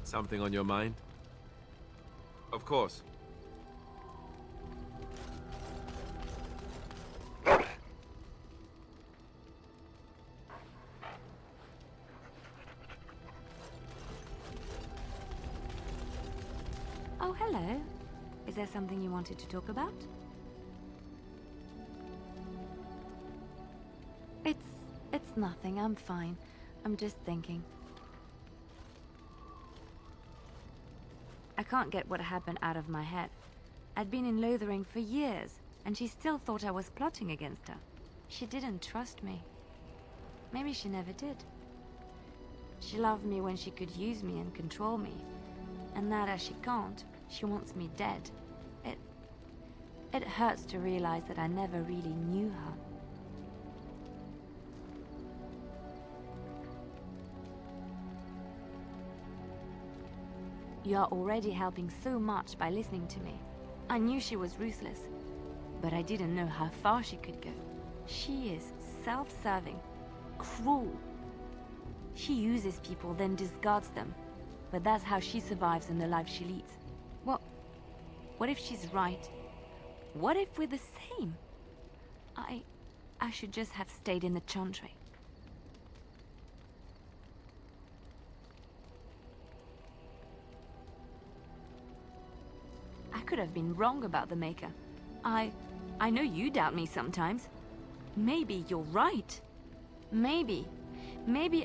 Something on your mind? Of course. Oh, hello. Is there something you wanted to talk about? It's nothing. I'm fine. I'm just thinking. I can't get what happened out of my head. I'd been in Loghain for years, and she still thought I was plotting against her. She didn't trust me. Maybe she never did. She loved me when she could use me and control me. And now that she can't, she wants me dead. It hurts to realize that I never really knew her. You are already helping so much by listening to me. I knew she was ruthless, but I didn't know how far she could go. She is self-serving, cruel. She uses people, then discards them. But that's how she survives in the life she leads. What if she's right? What if we're the same? I should just have stayed in the Chantry. I could have been wrong about the Maker. I know you doubt me sometimes. Maybe you're right. Maybe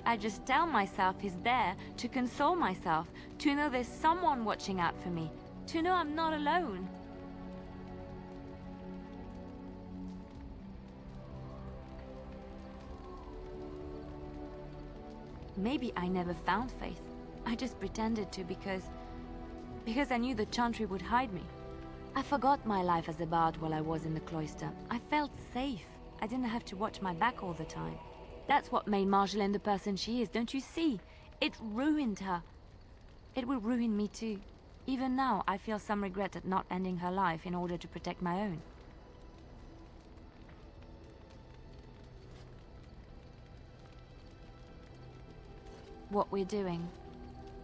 I just tell myself he's there to console myself, to know there's someone watching out for me, to know I'm not alone. Maybe I never found faith. I just pretended to because I knew the Chantry would hide me. I forgot my life as a bard while I was in the cloister. I felt safe. I didn't have to watch my back all the time. That's what made Marjolaine the person she is, don't you see? It ruined her. It will ruin me too. Even now, I feel some regret at not ending her life in order to protect my own. What we're doing,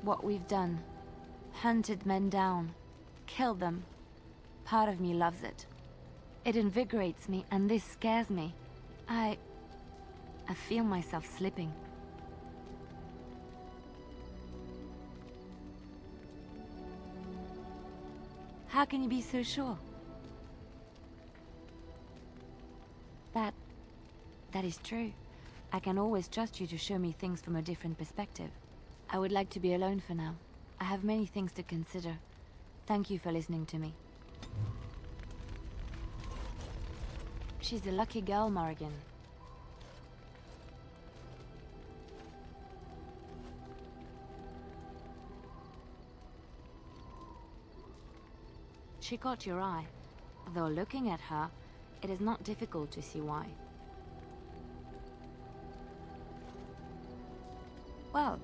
what we've done, hunted men down, killed them. Part of me loves it. It invigorates me, and this scares me. I feel myself slipping. How can you be so sure? That is true. I can always trust you to show me things from a different perspective. I would like to be alone for now. I have many things to consider. Thank you for listening to me. She's a lucky girl, Morrigan. She caught your eye. Though looking at her, it is not difficult to see why. Well,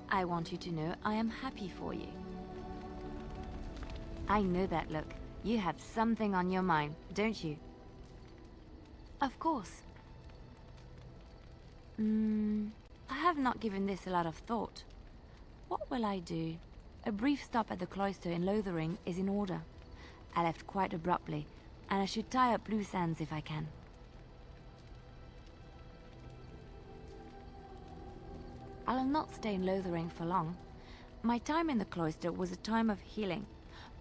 I want you to know I am happy for you. I know that look. You have something on your mind, don't you? Of course. I have not given this a lot of thought. What will I do? A brief stop at the cloister in Loghain is in order. I left quite abruptly, and I should tie up loose ends if I can. I'll not stay in Loghain for long. My time in the cloister was a time of healing,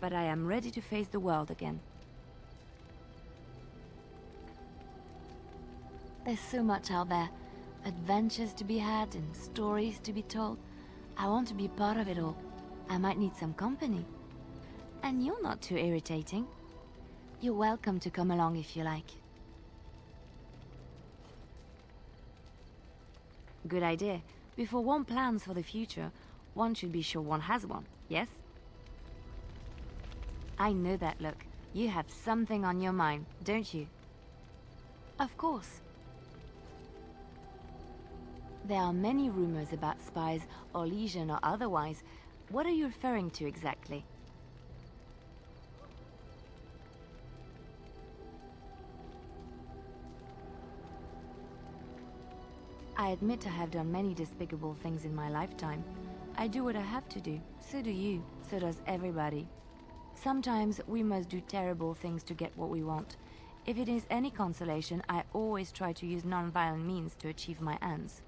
but I am ready to face the world again. There's so much out there. Adventures to be had and stories to be told. I want to be part of it all. I might need some company. And you're not too irritating. You're welcome to come along if you like. Good idea. Before one plans for the future, one should be sure one has one, yes? I know that look. You have something on your mind, don't you? Of course. There are many rumors about spies, or legion or otherwise. What are you referring to exactly? I admit I have done many despicable things in my lifetime. I do what I have to do. So do you. So does everybody. Sometimes we must do terrible things to get what we want. If it is any consolation, I always try to use non-violent means to achieve my ends.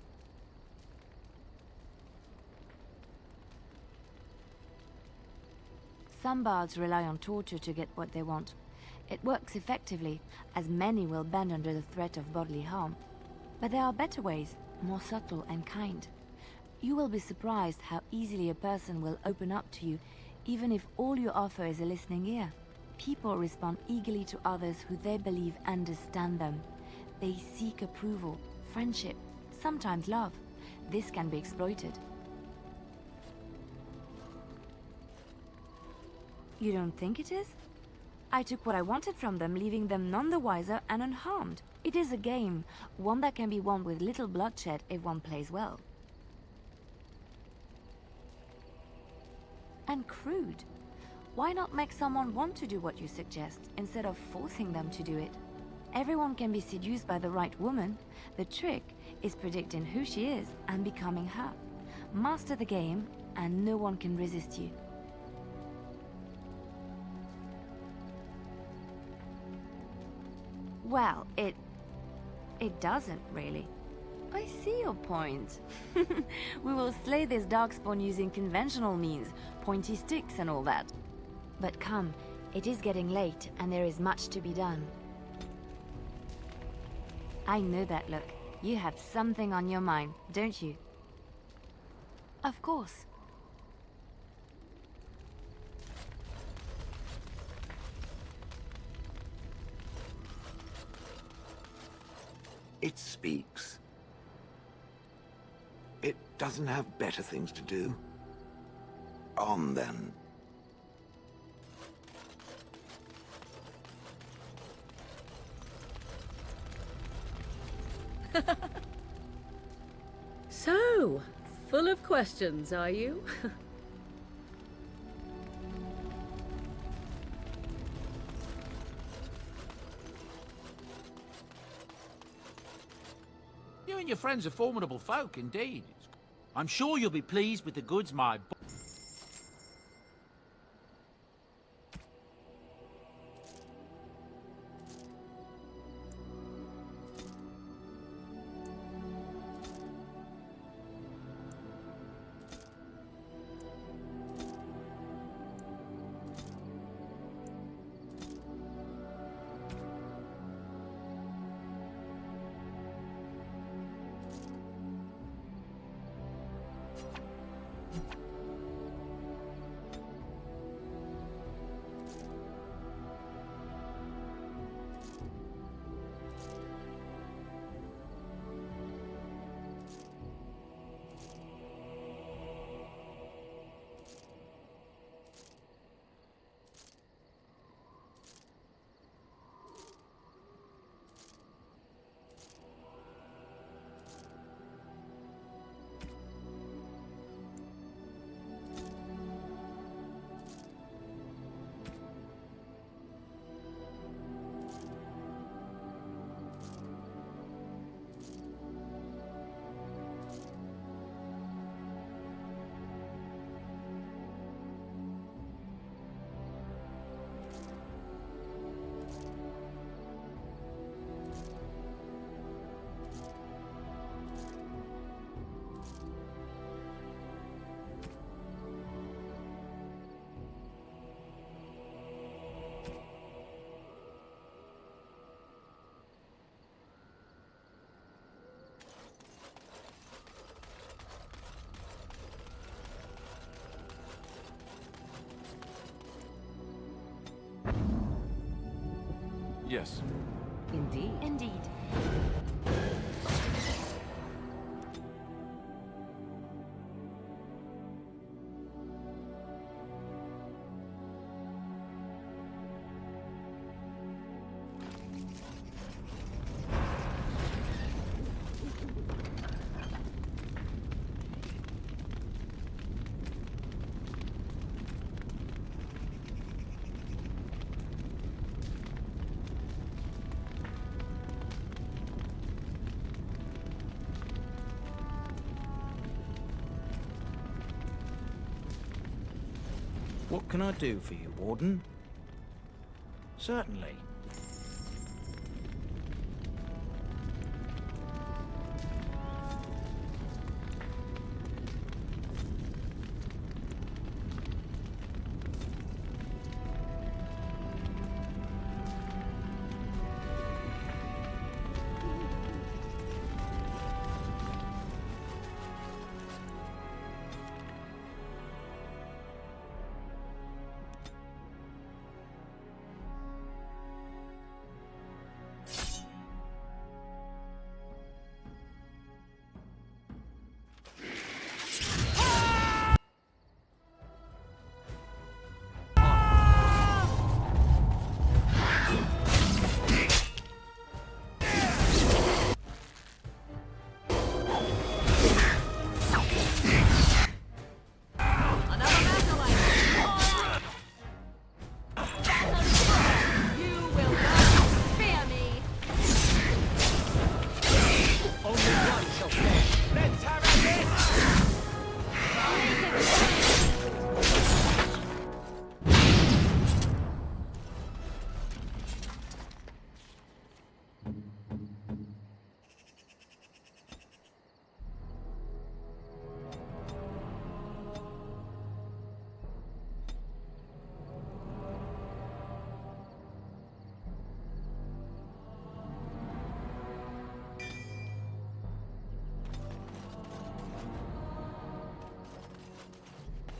Some bards rely on torture to get what they want. It works effectively, as many will bend under the threat of bodily harm. But there are better ways, more subtle and kind. You will be surprised how easily a person will open up to you, even if all you offer is a listening ear. People respond eagerly to others who they believe understand them. They seek approval, friendship, sometimes love. This can be exploited. You don't think it is? I took what I wanted from them, leaving them none the wiser and unharmed. It is a game, one that can be won with little bloodshed if one plays well. And crude. Why not make someone want to do what you suggest, instead of forcing them to do it? Everyone can be seduced by the right woman. The trick is predicting who she is and becoming her. Master the game, and no one can resist you. Well, it doesn't, really. I see your point. We will slay this darkspawn using conventional means, pointy sticks and all that. But come, it is getting late, and there is much to be done. I know that look. You have something on your mind, don't you? Of course. It speaks. It doesn't have better things to do. On, then. So, full of questions, are you? You and your friends are formidable folk, indeed. I'm sure you'll be pleased with the goods my... Yes. Indeed. Indeed. What can I do for you, Warden? Certainly.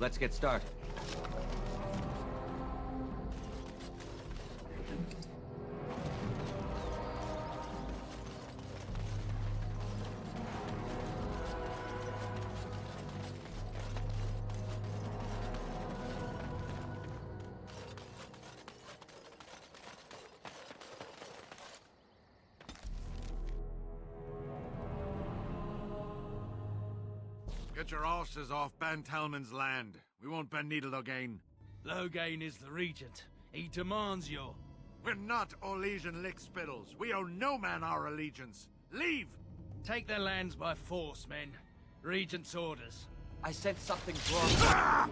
Let's get started. Get your arses off Ban Talman's land. We won't bend needle Loghain. Loghain is the regent. He demands your... We're not Orlesian lick-spittles. We owe no man our allegiance. Leave! Take their lands by force, men. Regent's orders. I sense something's wrong.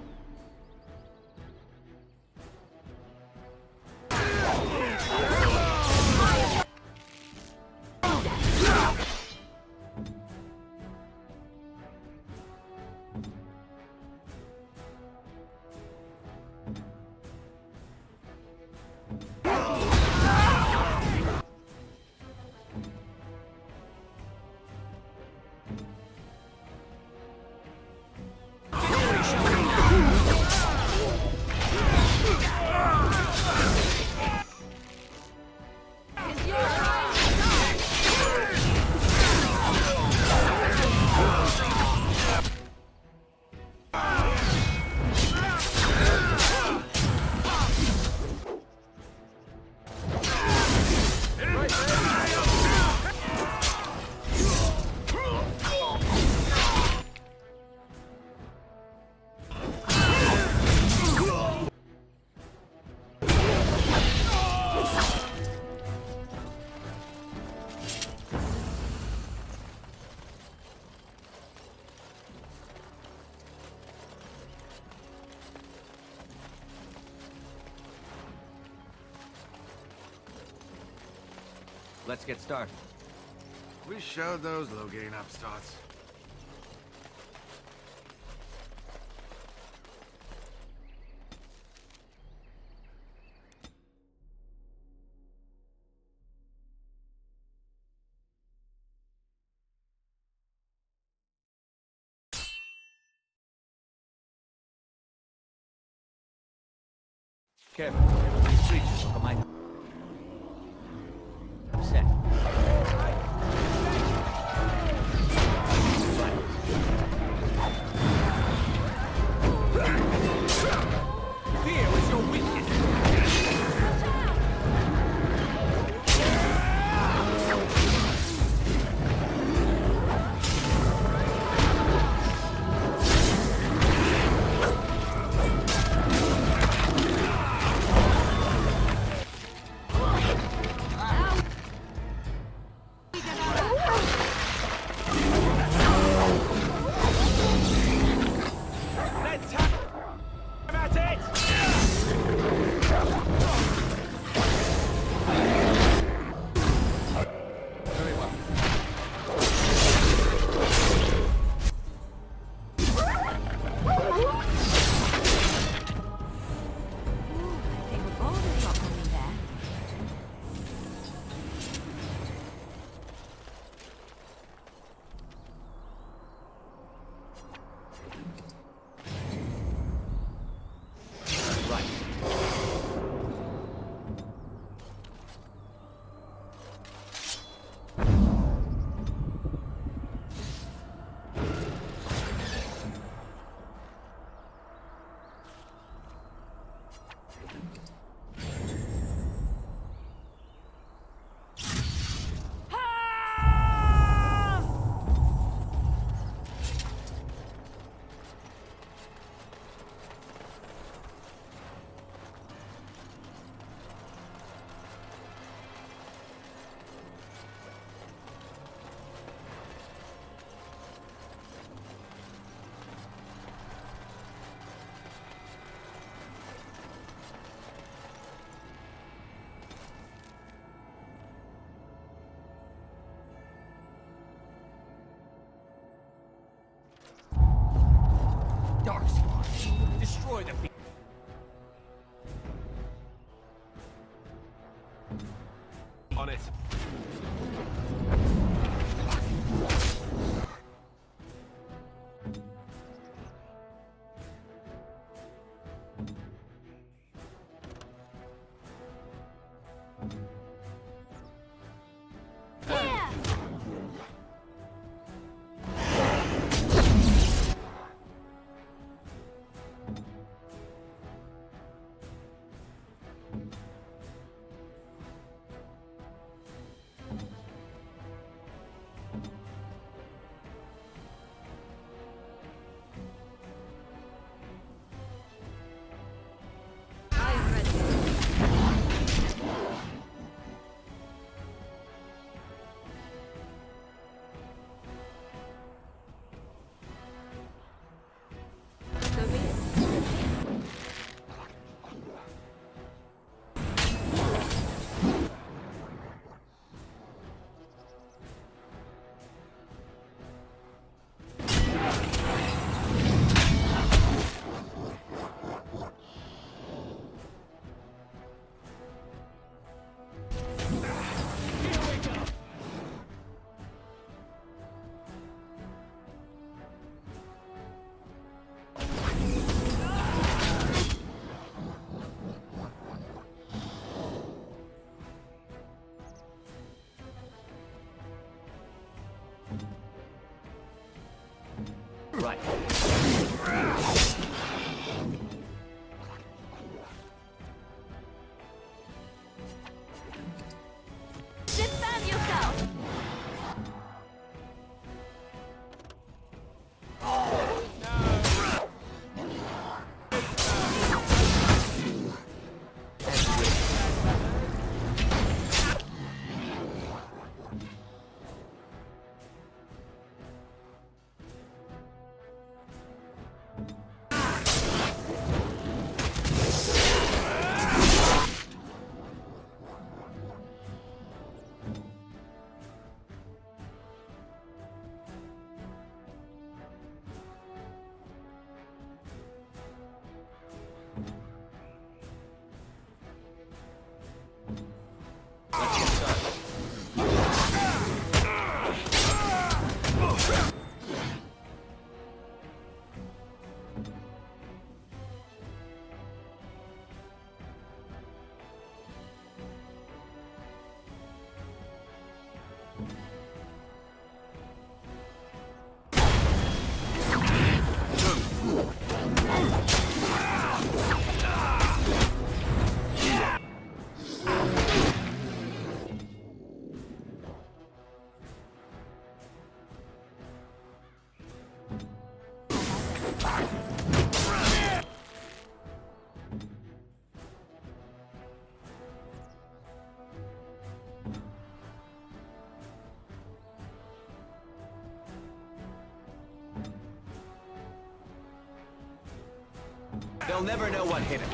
Let's get started. We showed those Loghain upstarts. Careful. These creatures look mighty upset. Fear is your weakness. Destroy the On it. I am ready. So be it. right. Defend yourself! Let's get started. They'll never know what hit him.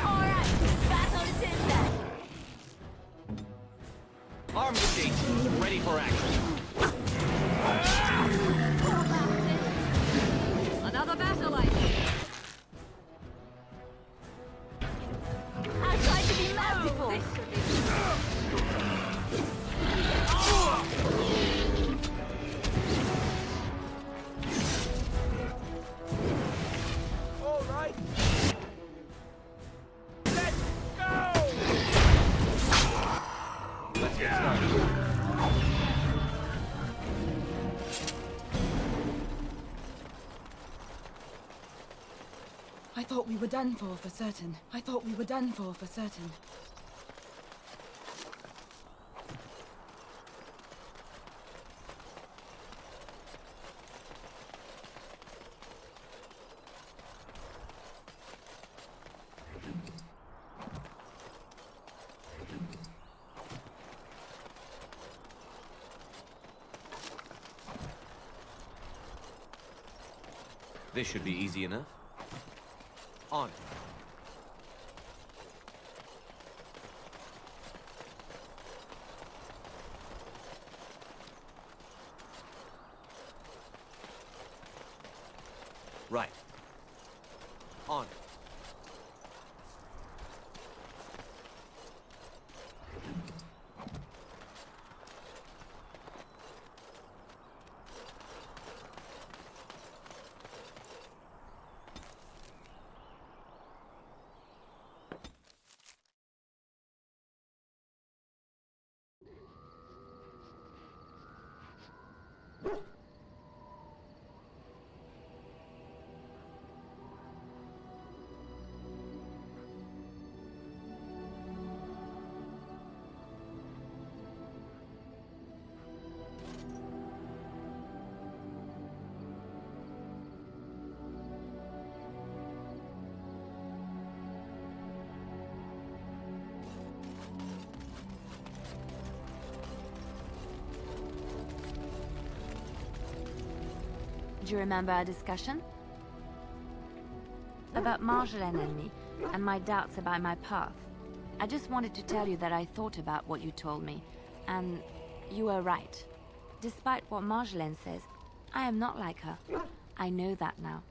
Alright, battle is in there! Armed with ready for action. Another battle, I think. I'll try to be merciful! This should be All right. Let's go. Let's get started. I thought we were done for certain. I thought we were done for certain. This should be easy enough. On it. Right. On it. Do you remember our discussion? About Marjolaine and me, and my doubts about my path. I just wanted to tell you that I thought about what you told me, and you were right. Despite what Marjolaine says, I am not like her. I know that now.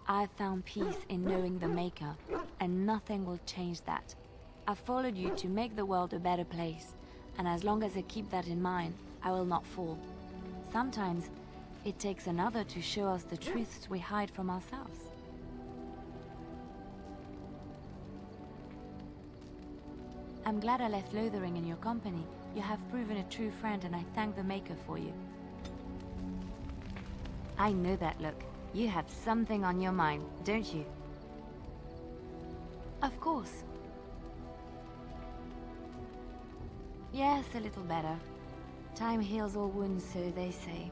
I found peace in knowing the Maker, and nothing will change that. I followed you to make the world a better place, and as long as I keep that in mind, I will not fall. Sometimes, it takes another to show us the truths we hide from ourselves. I'm glad I left Lothering in your company. You have proven a true friend, and I thank the Maker for you. I know that look. You have something on your mind, don't you? Of course. Yes, a little better. Time heals all wounds, so they say.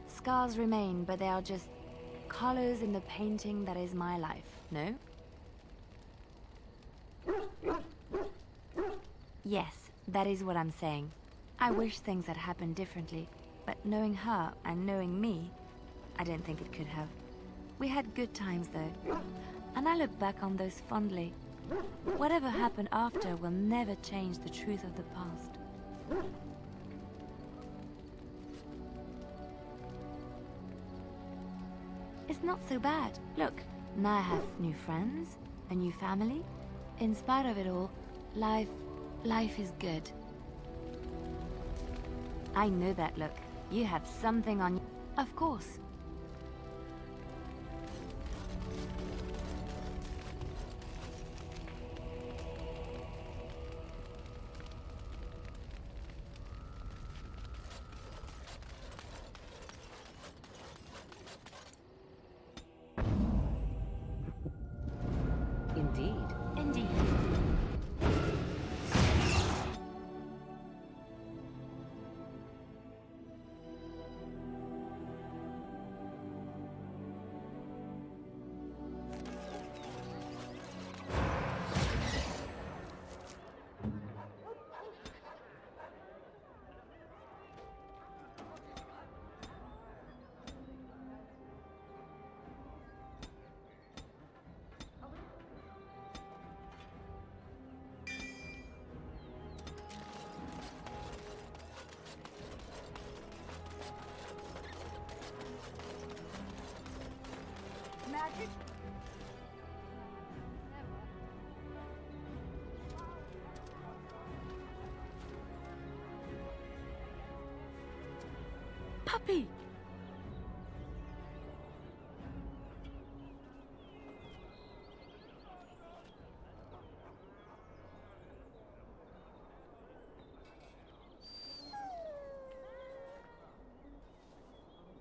Scars remain, but they are just colors in the painting that is my life, no? Yes, that is what I'm saying. I wish things had happened differently, but knowing her and knowing me, I don't think it could have. We had good times though, and I look back on those fondly. Whatever happened after will never change the truth of the past. It's not so bad. Look, now I have new friends, a new family. In spite of it all, life is good. I know that look. You have something on you. Of course. Indeed. Indeed. Magic. Puppy.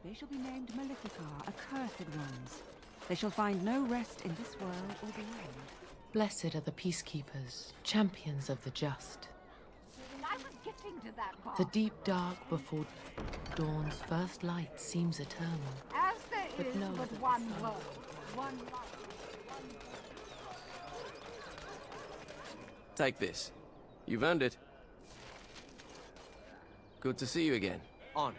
They shall be named Maleficar, accursed ones. They shall find no rest in this world or beyond. Blessed are the peacekeepers, champions of the just. I was getting to that part. The deep dark before dawn's first light seems eternal. As there But is know but that the one sun- world, one life. Take this. You've earned it. Good to see you again. On it.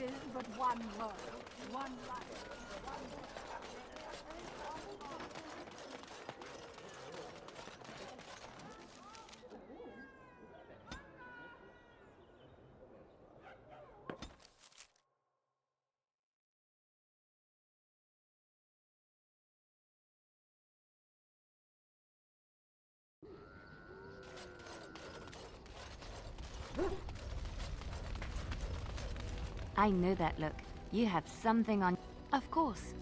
is but one world, one life, one I know that look. You have something on... Of course.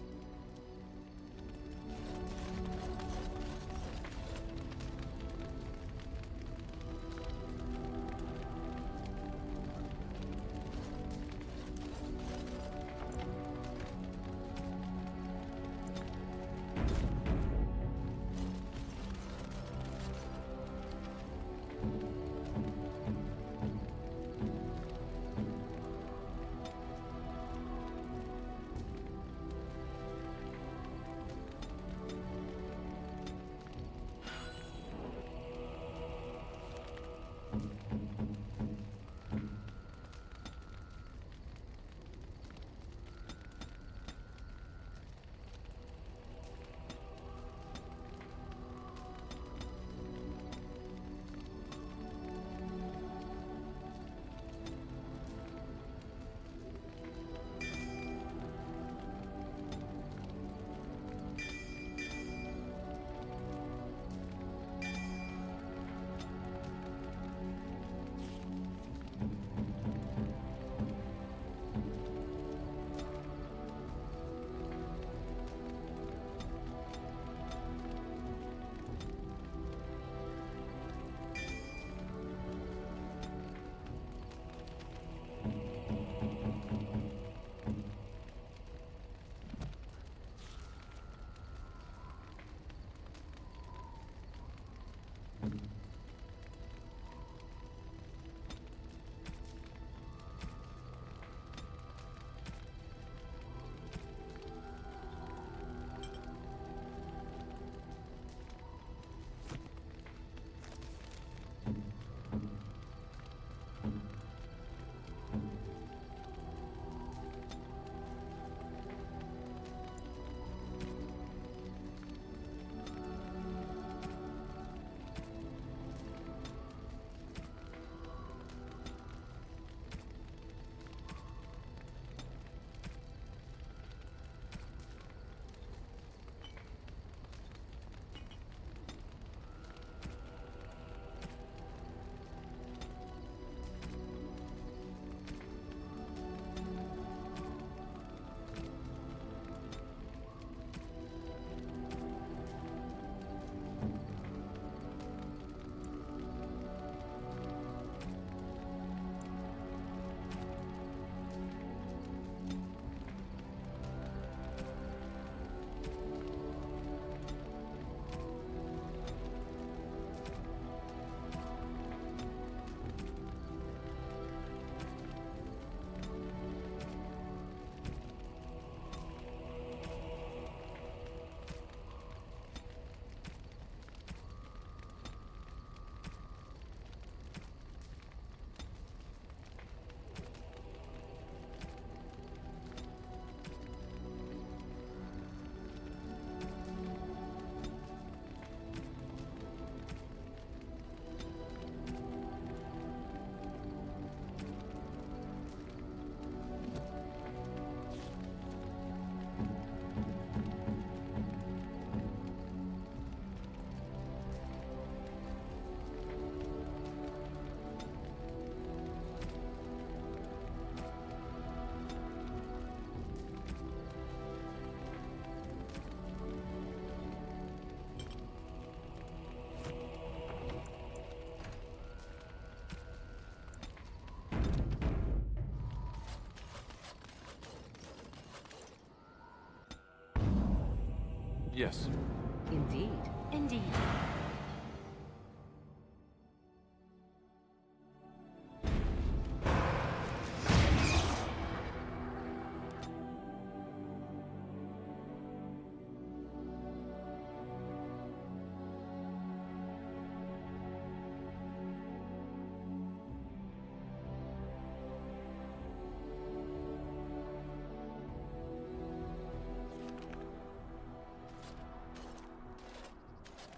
Yes. Indeed. Indeed.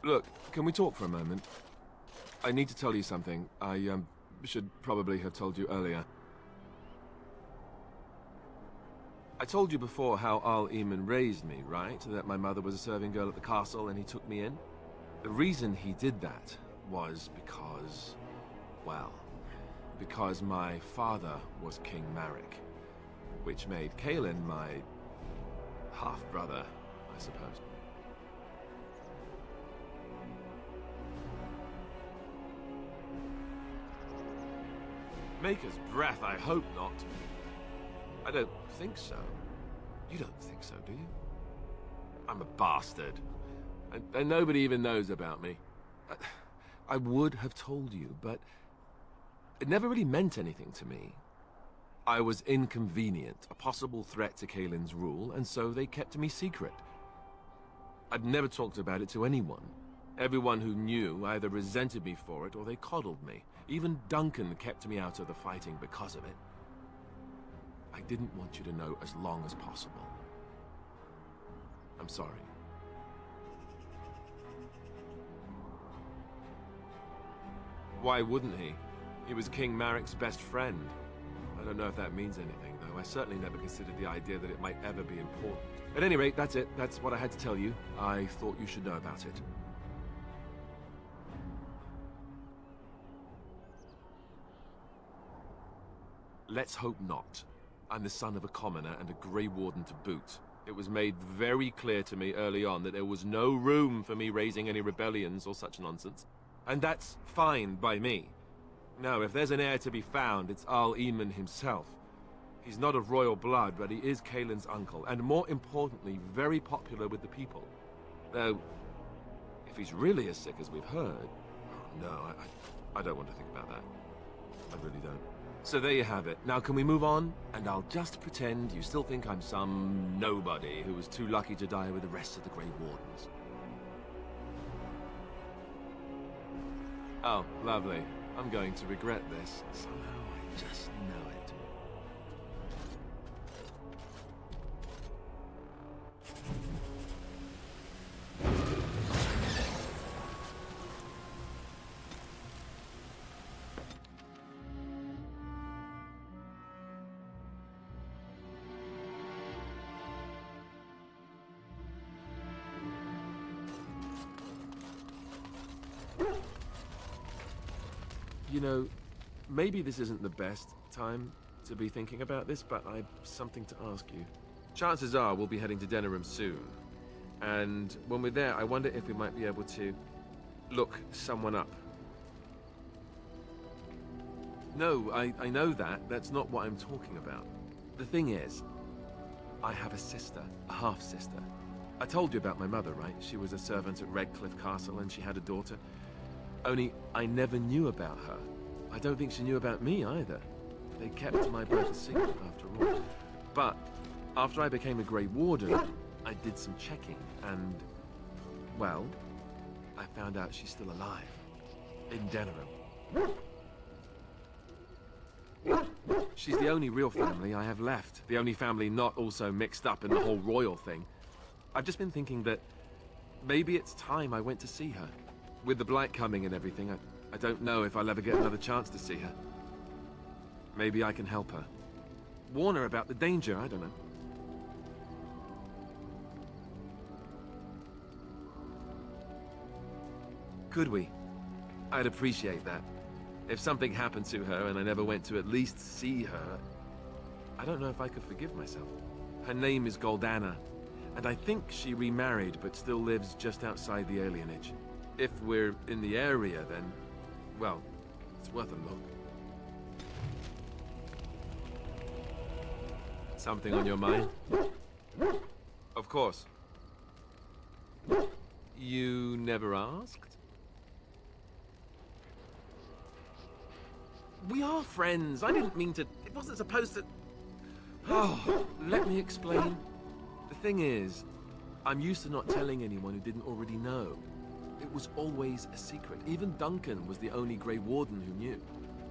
Look, can we talk for a moment? I need to tell you something. I, should probably have told you earlier. I told you before how Arl Eamon raised me, right? That my mother was a serving girl at the castle and he took me in? The reason he did that was because... well... because my father was King Marek, which made Kaelin my half-brother, I suppose. Maker's breath, I hope not. I don't think so. You don't think so, do you? I'm a bastard. And nobody even knows about me. I would have told you, but it never really meant anything to me. I was inconvenient, a possible threat to Kaelin's rule, and so they kept me secret. I'd never talked about it to anyone. Everyone who knew either resented me for it or they coddled me. Even Duncan kept me out of the fighting because of it. I didn't want you to know as long as possible. I'm sorry. Why wouldn't he? He was King Marek's best friend. I don't know if that means anything, though. I certainly never considered the idea that it might ever be important. At any rate, that's it. That's what I had to tell you. I thought you should know about it. Let's hope not. I'm the son of a commoner and a Grey Warden to boot. It was made very clear to me early on that there was no room for me raising any rebellions or such nonsense. And that's fine by me. Now, if there's an heir to be found, it's Arl Eamon himself. He's not of royal blood, but he is Kaelin's uncle, and more importantly, very popular with the people. Though, if he's really as sick as we've heard... oh, no, I don't want to think about that. I really don't. So there you have it. Now can we move on? And I'll just pretend you still think I'm some nobody who was too lucky to die with the rest of the Grey Wardens. Oh, lovely. I'm going to regret this. Somehow I just know it. You know, maybe this isn't the best time to be thinking about this, but I've something to ask you. Chances are we'll be heading to Denerim soon. And when we're there, I wonder if we might be able to look someone up. No, I know that. That's not what I'm talking about. The thing is, I have a sister, a half-sister. I told you about my mother, right? She was a servant at Redcliffe Castle and she had a daughter. Only, I never knew about her. I don't think she knew about me either. They kept my birth a secret after all. But, after I became a Grey Warden, I did some checking and... well, I found out she's still alive. In Denerim. She's the only real family I have left. The only family not also mixed up in the whole royal thing. I've just been thinking that maybe it's time I went to see her. With the blight coming and everything, I don't know if I'll ever get another chance to see her. Maybe I can help her. Warn her about the danger, I don't know. Could we? I'd appreciate that. If something happened to her and I never went to at least see her, I don't know if I could forgive myself. Her name is Goldana, and I think she remarried but still lives just outside the alienage. If we're in the area, then, well, it's worth a look. Something on your mind? Of course. You never asked? We are friends. I didn't mean to... it wasn't supposed to... oh, let me explain. The thing is, I'm used to not telling anyone who didn't already know. It was always a secret. Even Duncan was the only Grey Warden who knew.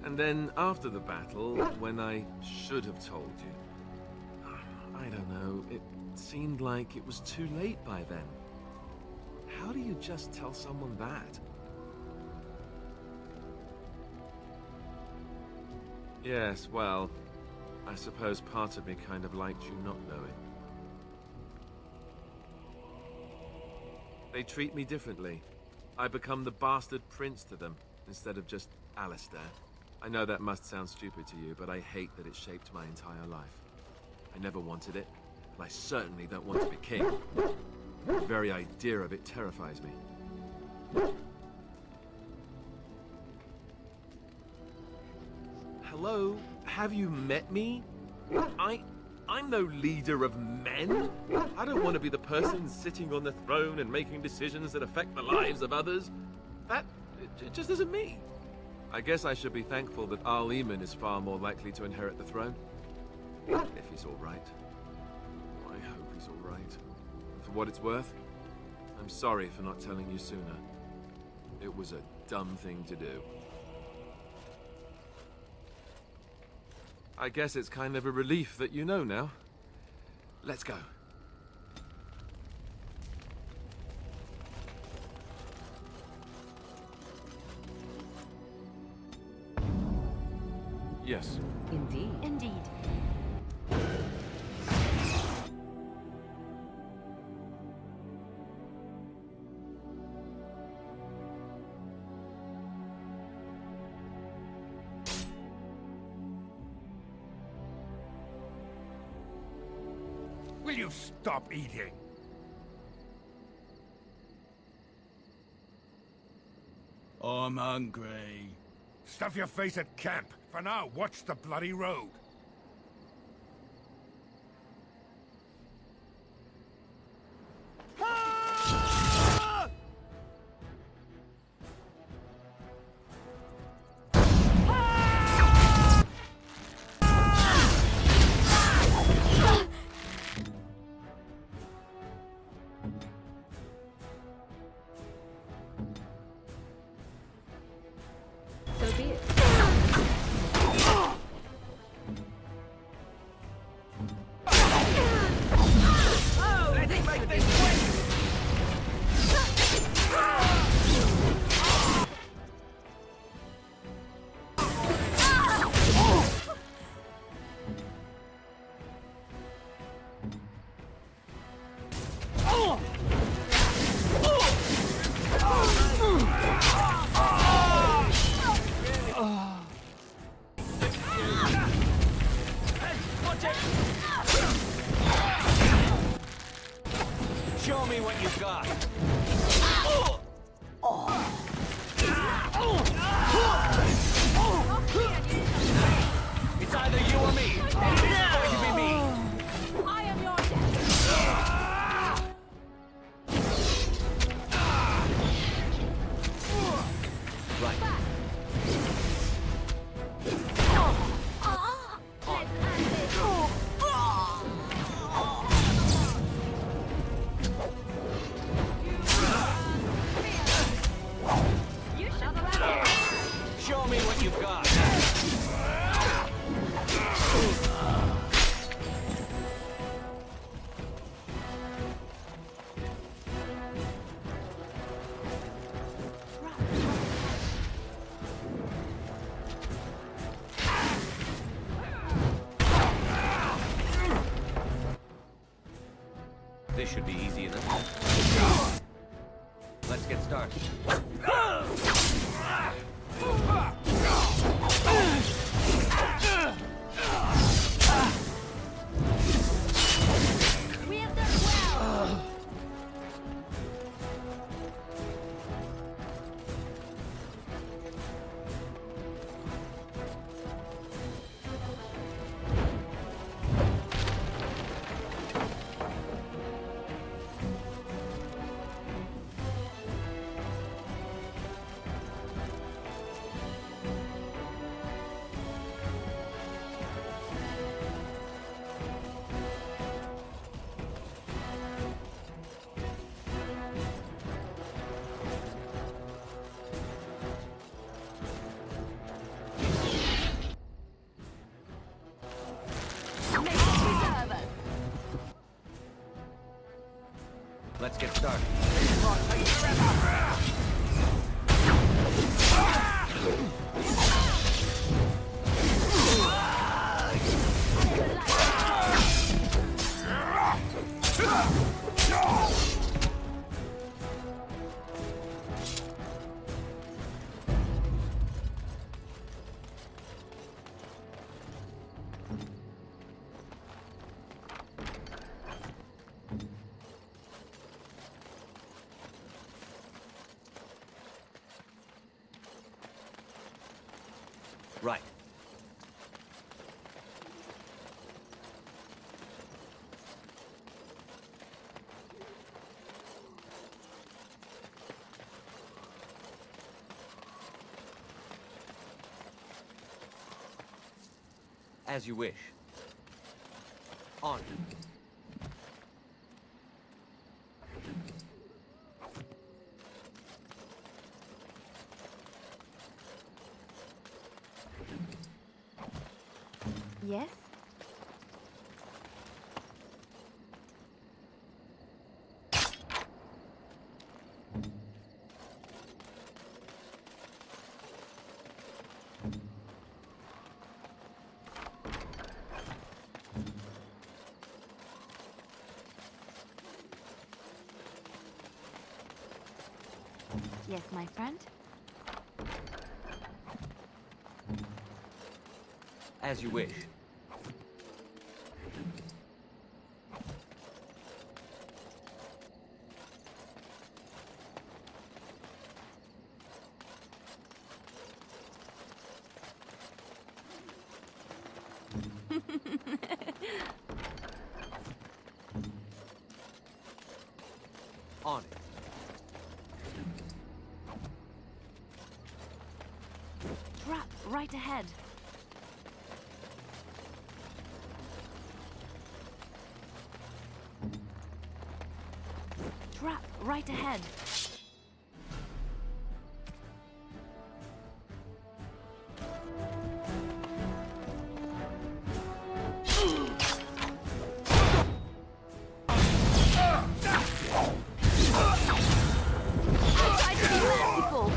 And then, after the battle, when I should have told you... I don't know, it seemed like it was too late by then. How do you just tell someone that? Yes, well, I suppose part of me kind of liked you not knowing. They treat me differently. I become the bastard prince to them, instead of just Alistair. I know that must sound stupid to you, but I hate that it shaped my entire life. I never wanted it, and I certainly don't want to be king. The very idea of it terrifies me. Hello? Have you met me? I'm no leader of men. I don't want to be the person sitting on the throne and making decisions that affect the lives of others. It just isn't me. I guess I should be thankful that Arl Eamon is far more likely to inherit the throne. If he's all right. I hope he's all right. For what it's worth, I'm sorry for not telling you sooner. It was a dumb thing to do. I guess it's kind of a relief that you know now. Let's go. Yes. Indeed. Indeed. Will you stop eating? I'm hungry. Stuff your face at camp. For now, watch the bloody road. So be it. Show me what you've got. It's either you or me. And it is going to be me. I am your death. Right. Show me what you've got. This should be easy enough. Let's get started. We have done well. Let's get started. Right. As you wish. On. Yes? Yes, my friend? As you wish. On it. Trap right ahead. Trap right ahead. I tried to be merciful.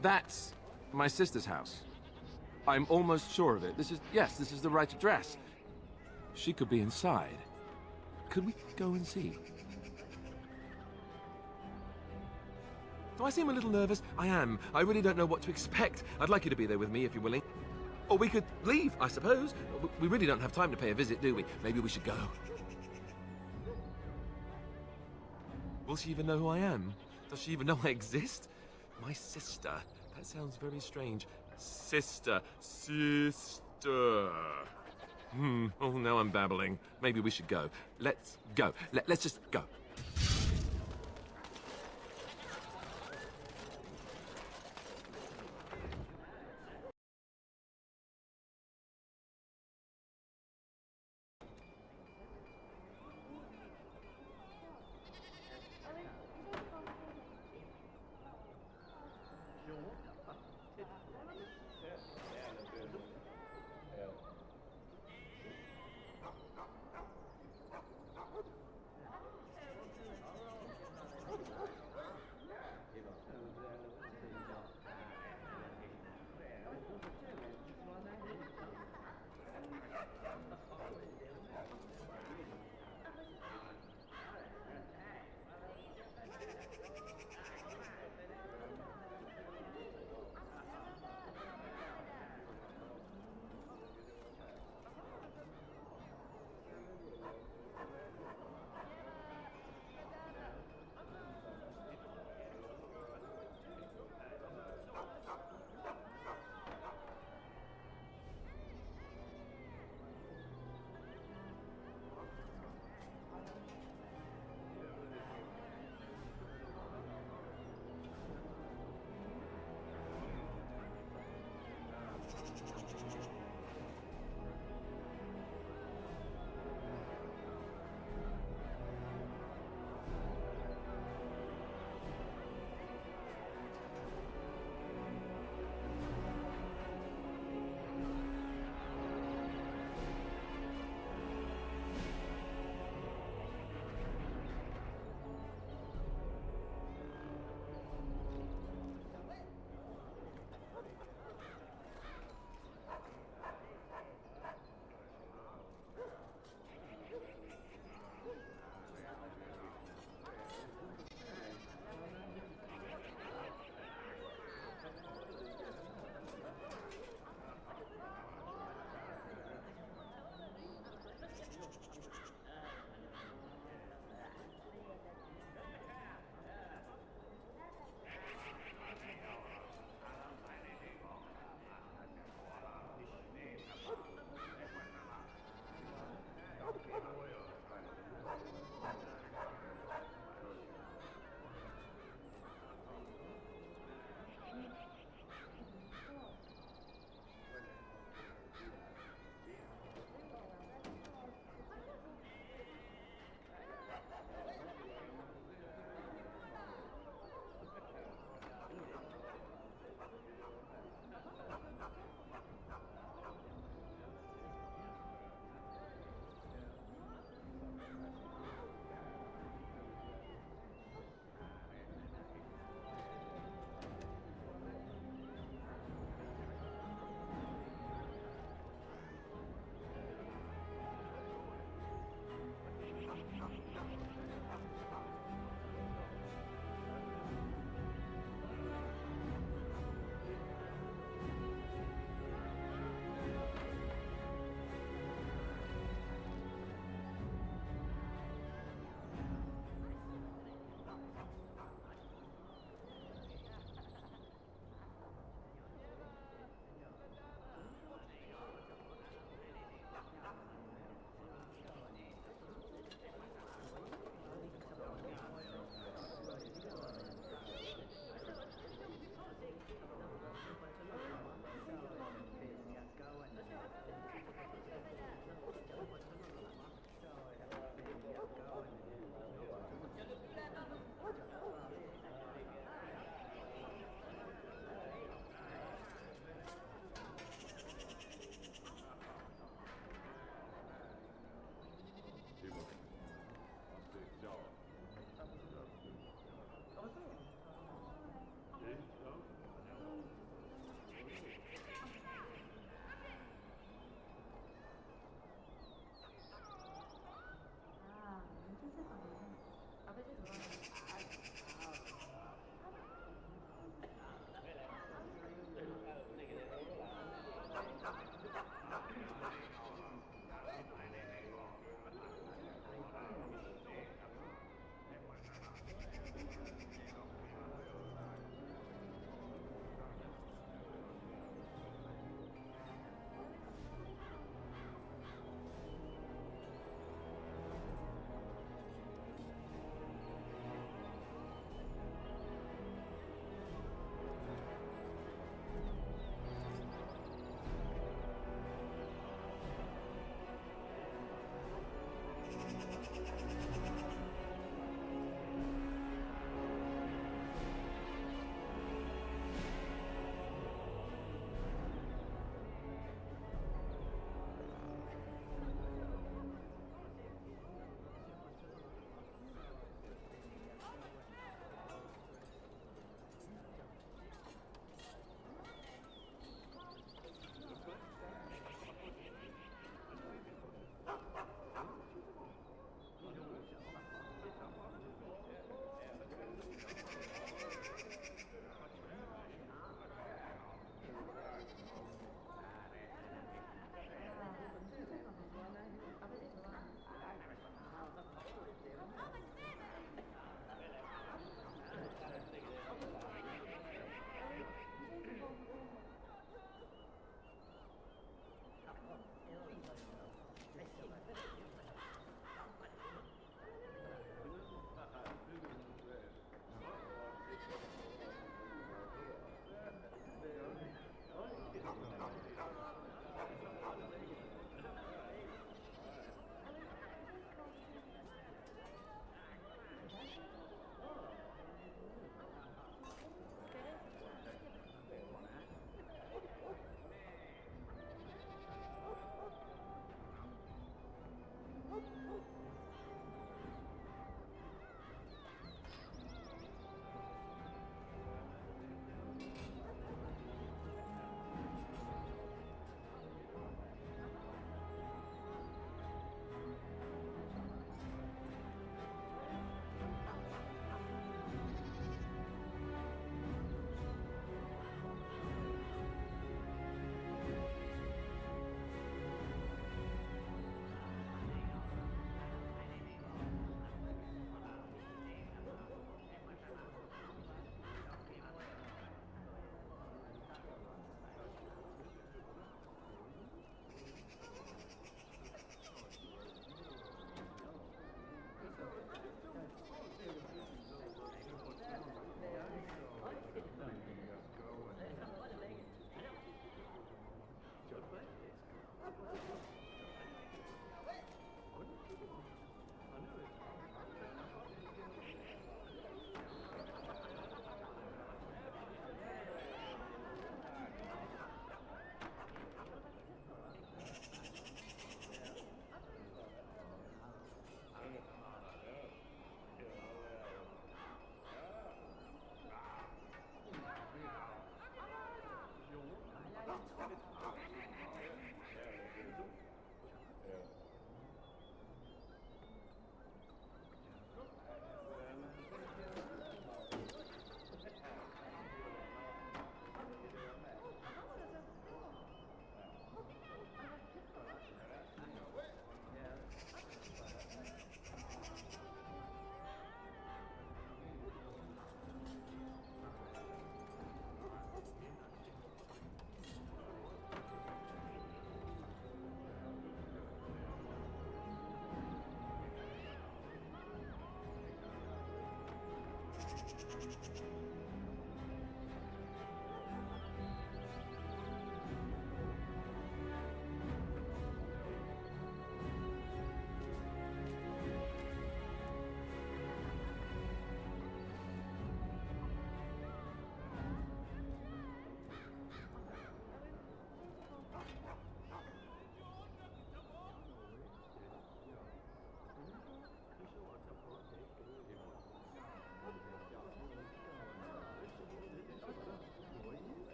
That's my sister's house. I'm almost sure of it. This is the right address. She could be inside. Could we go and see? Do I seem a little nervous? I am. I really don't know what to expect. I'd like you to be there with me if you're willing. Or we could leave, I suppose. We really don't have time to pay a visit, do we? Maybe we should go. Will she even know who I am? Does she even know I exist? My sister? That sounds very strange. Sister. Oh, now I'm babbling. Maybe we should go. Let's go. Let's just go.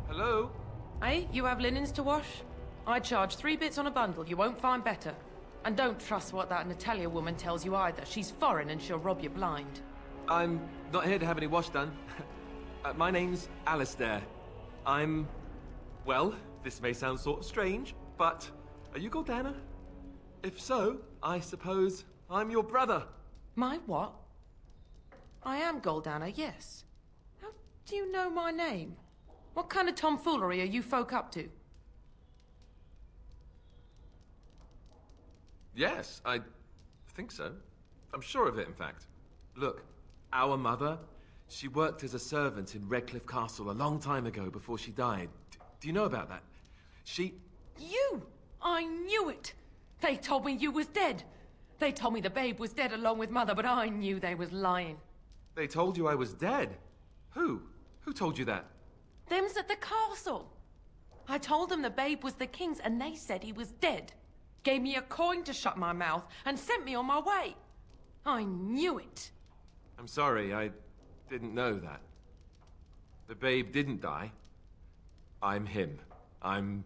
Hello? Hey, you have linens to wash? I charge 3 bits on a bundle. You won't find better. And don't trust what that Natalia woman tells you either. She's foreign and she'll rob you blind. I'm not here to have any wash done. My name's Alistair. Well, this may sound sort of strange, but are you Goldana? If so, I suppose I'm your brother. My what? I am Goldana, yes. How do you know my name? What kind of tomfoolery are you folk up to? Yes, I think so. I'm sure of it, in fact. Look, our mother, she worked as a servant in Redcliffe Castle a long time ago before she died. Do you know about that? You! I knew it! They told me you was dead. They told me the babe was dead along with mother, but I knew they was lying. They told you I was dead? Who? Who told you that? Them's at the castle. I told them the babe was the king's and they said he was dead. Gave me a coin to shut my mouth and sent me on my way. I knew it. I'm sorry, I didn't know that. The babe didn't die. I'm him. I'm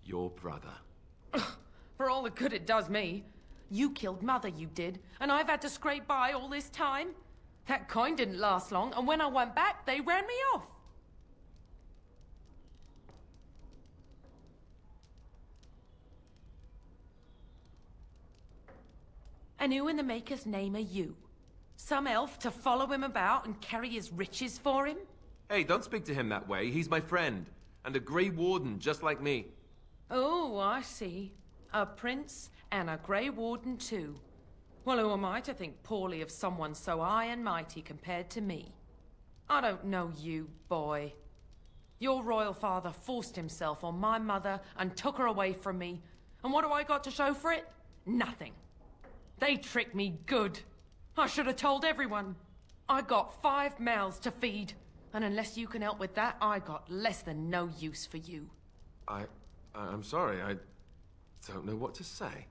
your brother. For all the good it does me. You killed mother, you did, and I've had to scrape by all this time. That coin didn't last long, and when I went back, they ran me off. And who in the Maker's name are you? Some elf to follow him about and carry his riches for him? Hey, don't speak to him that way. He's my friend. And a Grey Warden, just like me. Oh, I see. A prince and a Grey Warden too. Well, who am I to think poorly of someone so high and mighty compared to me? I don't know you, boy. Your royal father forced himself on my mother and took her away from me. And what do I got to show for it? Nothing. They tricked me good. I should have told everyone. I got 5 mouths to feed. And unless you can help with that, I got less than no use for you. I'm sorry, I don't know what to say.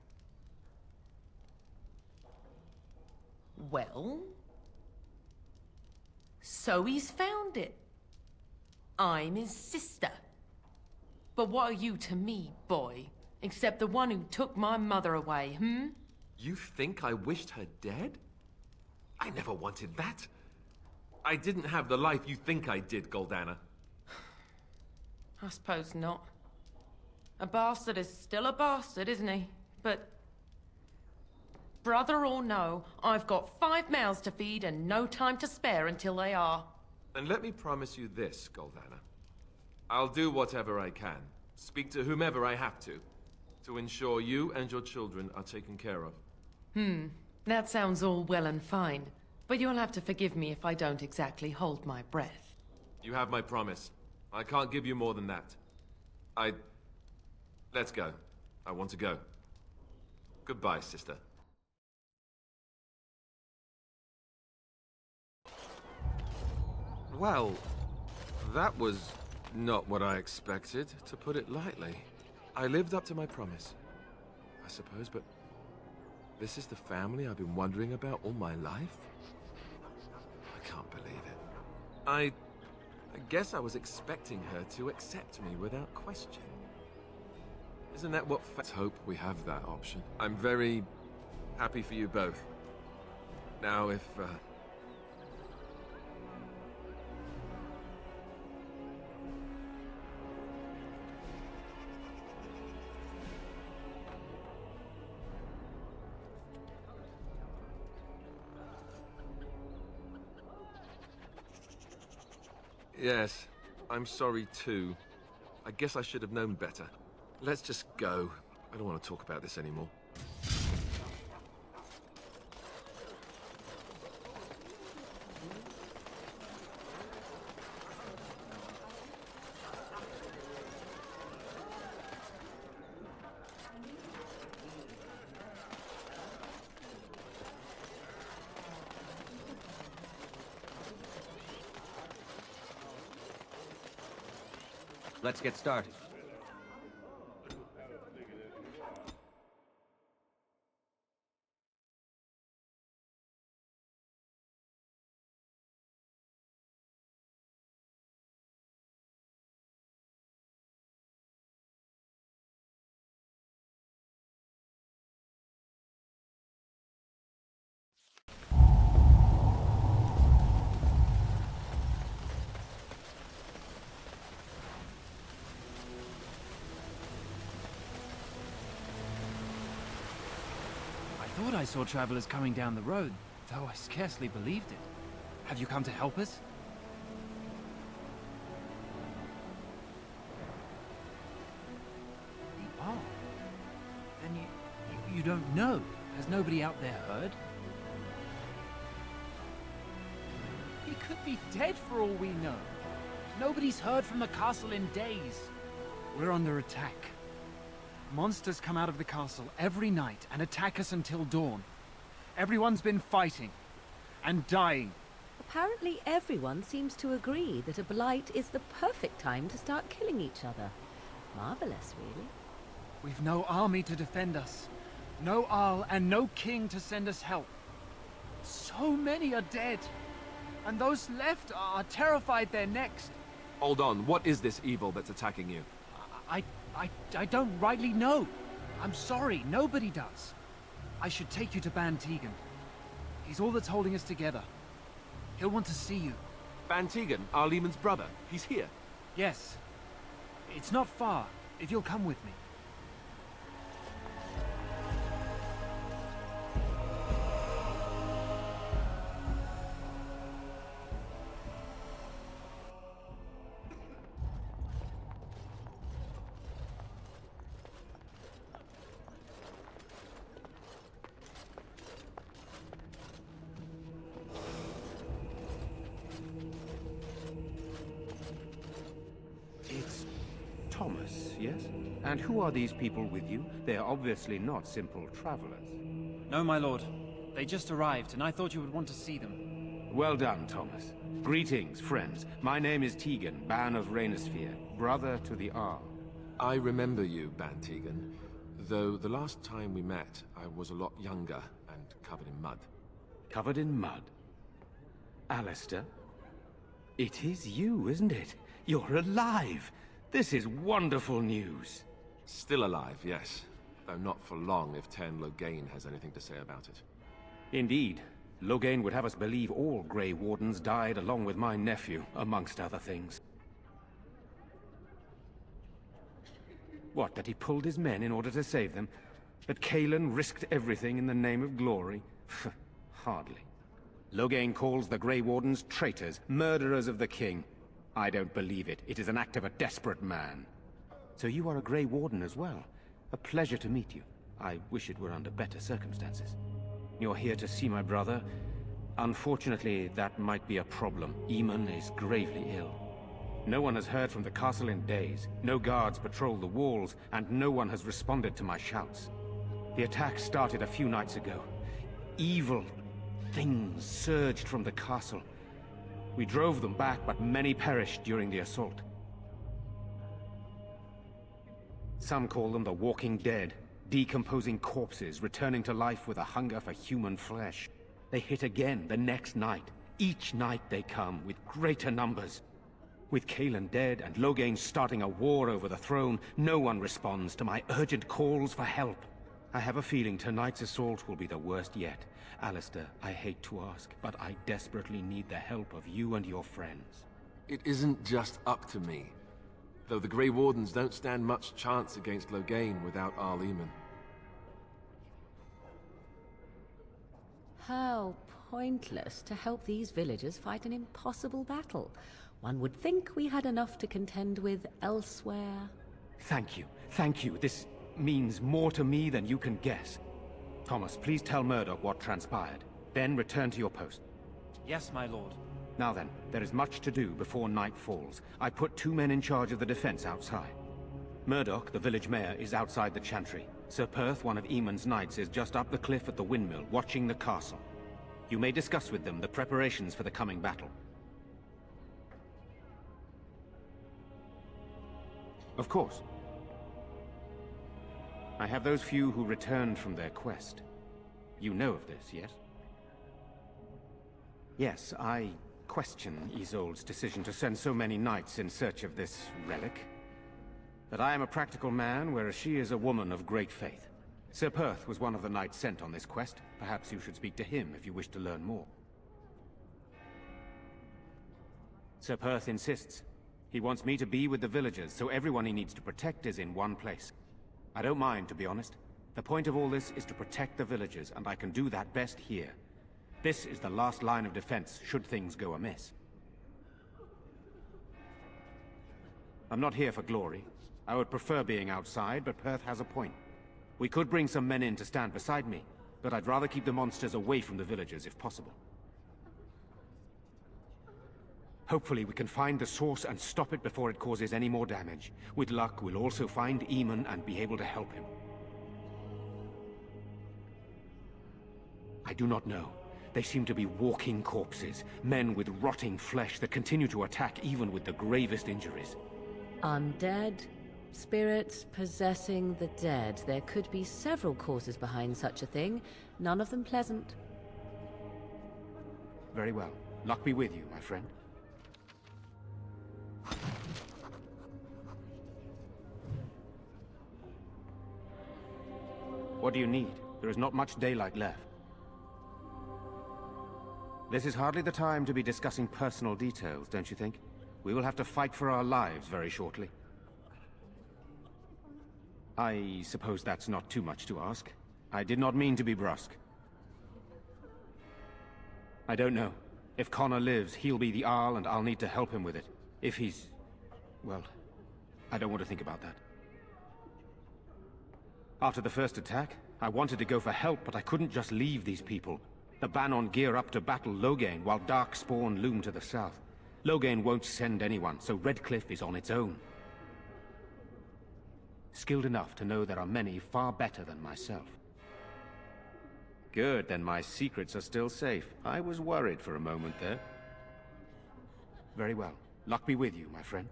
Well? So he's found it. I'm his sister. But what are you to me, boy? Except the one who took my mother away, hmm? You think I wished her dead? I never wanted that. I didn't have the life you think I did, Goldana. I suppose not. A bastard is still a bastard, isn't he? But Brother or no, I've got 5 mouths to feed and no time to spare until they are. And let me promise you this, Goldana. I'll do whatever I can, speak to whomever I have to ensure you and your children are taken care of. That sounds all well and fine, but you'll have to forgive me if I don't exactly hold my breath. You have my promise. I can't give you more than that. Let's go. I want to go. Goodbye, sister. Well, that was not what I expected, to put it lightly. I lived up to my promise, I suppose, but this is the family I've been wondering about all my life? I can't believe it. I guess I was expecting her to accept me without question. Isn't that what let's hope we have that option. I'm very happy for you both. Now, if, Yes, I'm sorry too. I guess I should have known better. Let's just go. I don't want to talk about this anymore. Let's get started. I thought I saw travelers coming down the road, though I scarcely believed it. Have you come to help us? The Arl? Then you don't know? Has nobody out there heard? He could be dead for all we know. Nobody's heard from the castle in days. We're under attack. Monsters come out of the castle every night and attack us until dawn. Everyone's been fighting and dying. Apparently everyone seems to agree that a blight is the perfect time to start killing each other. Marvelous, really. We've no army to defend us. No Arl and no king to send us help. So many are dead. And those left are terrified they're next. Hold on, what is this evil that's attacking you? I don't rightly know. I'm sorry, nobody does. I should take you to Ban Tegan. He's all that's holding us together. He'll want to see you. Ban Tegan, Arl Eamon's brother. He's here. Yes. It's not far, if you'll come with me. Thomas, yes? And who are these people with you? They are obviously not simple travelers. No, my lord. They just arrived, and I thought you would want to see them. Well done, Thomas. Greetings, friends. My name is Tegan, Ban of Rainersphere, brother to the Arl. I remember you, Ban Tegan. Though the last time we met, I was a lot younger and covered in mud. Covered in mud? Alistair? It is you, isn't it? You're alive! This is wonderful news. Still alive, yes. Though not for long if Ten Loghain has anything to say about it. Indeed. Loghain would have us believe all Grey Wardens died along with my nephew, amongst other things. What, that he pulled his men in order to save them? That Cailan risked everything in the name of glory? Hardly. Loghain calls the Grey Wardens traitors, murderers of the king. I don't believe it. It is an act of a desperate man. So you are a Grey Warden as well. A pleasure to meet you. I wish it were under better circumstances. You're here to see my brother. Unfortunately, that might be a problem. Eamon is gravely ill. No one has heard from the castle in days. No guards patrol the walls, and no one has responded to my shouts. The attack started a few nights ago. Evil things surged from the castle. We drove them back, but many perished during the assault. Some call them the Walking Dead, decomposing corpses, returning to life with a hunger for human flesh. They hit again the next night. Each night they come, with greater numbers. With Cailan dead and Loghain starting a war over the throne, no one responds to my urgent calls for help. I have a feeling tonight's assault will be the worst yet. Alistair, I hate to ask, but I desperately need the help of you and your friends. It isn't just up to me. Though the Grey Wardens don't stand much chance against Loghain without Arl Eamon. How pointless to help these villagers fight an impossible battle. One would think we had enough to contend with elsewhere. Thank you. Thank you. This means more to me than you can guess. Thomas, please tell Murdoch what transpired. Then return to your post. Yes, my lord. Now then, there is much to do before night falls. I put 2 men in charge of the defense outside. Murdoch, the village mayor, is outside the chantry. Sir Perth, one of Eamon's knights, is just up the cliff at the windmill, watching the castle. You may discuss with them the preparations for the coming battle. Of course. I have those few who returned from their quest. You know of this, yes? Yes, I question Isolde's decision to send so many knights in search of this relic. But I am a practical man, whereas she is a woman of great faith. Sir Perth was one of the knights sent on this quest. Perhaps you should speak to him if you wish to learn more. Sir Perth insists. He wants me to be with the villagers, so everyone he needs to protect is in one place. I don't mind, to be honest. The point of all this is to protect the villagers, and I can do that best here. This is the last line of defense, should things go amiss. I'm not here for glory. I would prefer being outside, but Perth has a point. We could bring some men in to stand beside me, but I'd rather keep the monsters away from the villagers if possible. Hopefully we can find the source and stop it before it causes any more damage. With luck, we'll also find Eamon and be able to help him. I do not know. They seem to be walking corpses, men with rotting flesh that continue to attack even with the gravest injuries. Undead, spirits possessing the dead. There could be several causes behind such a thing, none of them pleasant. Very well. Luck be with you, my friend. What do you need? There is not much daylight left. This is hardly the time to be discussing personal details, don't you think? We will have to fight for our lives very shortly. I suppose that's not too much to ask. I did not mean to be brusque. I don't know. If Connor lives, he'll be the Arl and I'll need to help him with it. If he's... well, I don't want to think about that. After the first attack, I wanted to go for help, but I couldn't just leave these people. The Bannon gear up to battle Loghain, while Darkspawn loom to the south. Loghain won't send anyone, so Redcliffe is on its own. Skilled enough to know there are many far better than myself. Good, then my secrets are still safe. I was worried for a moment there. Very well. Luck be with you, my friend.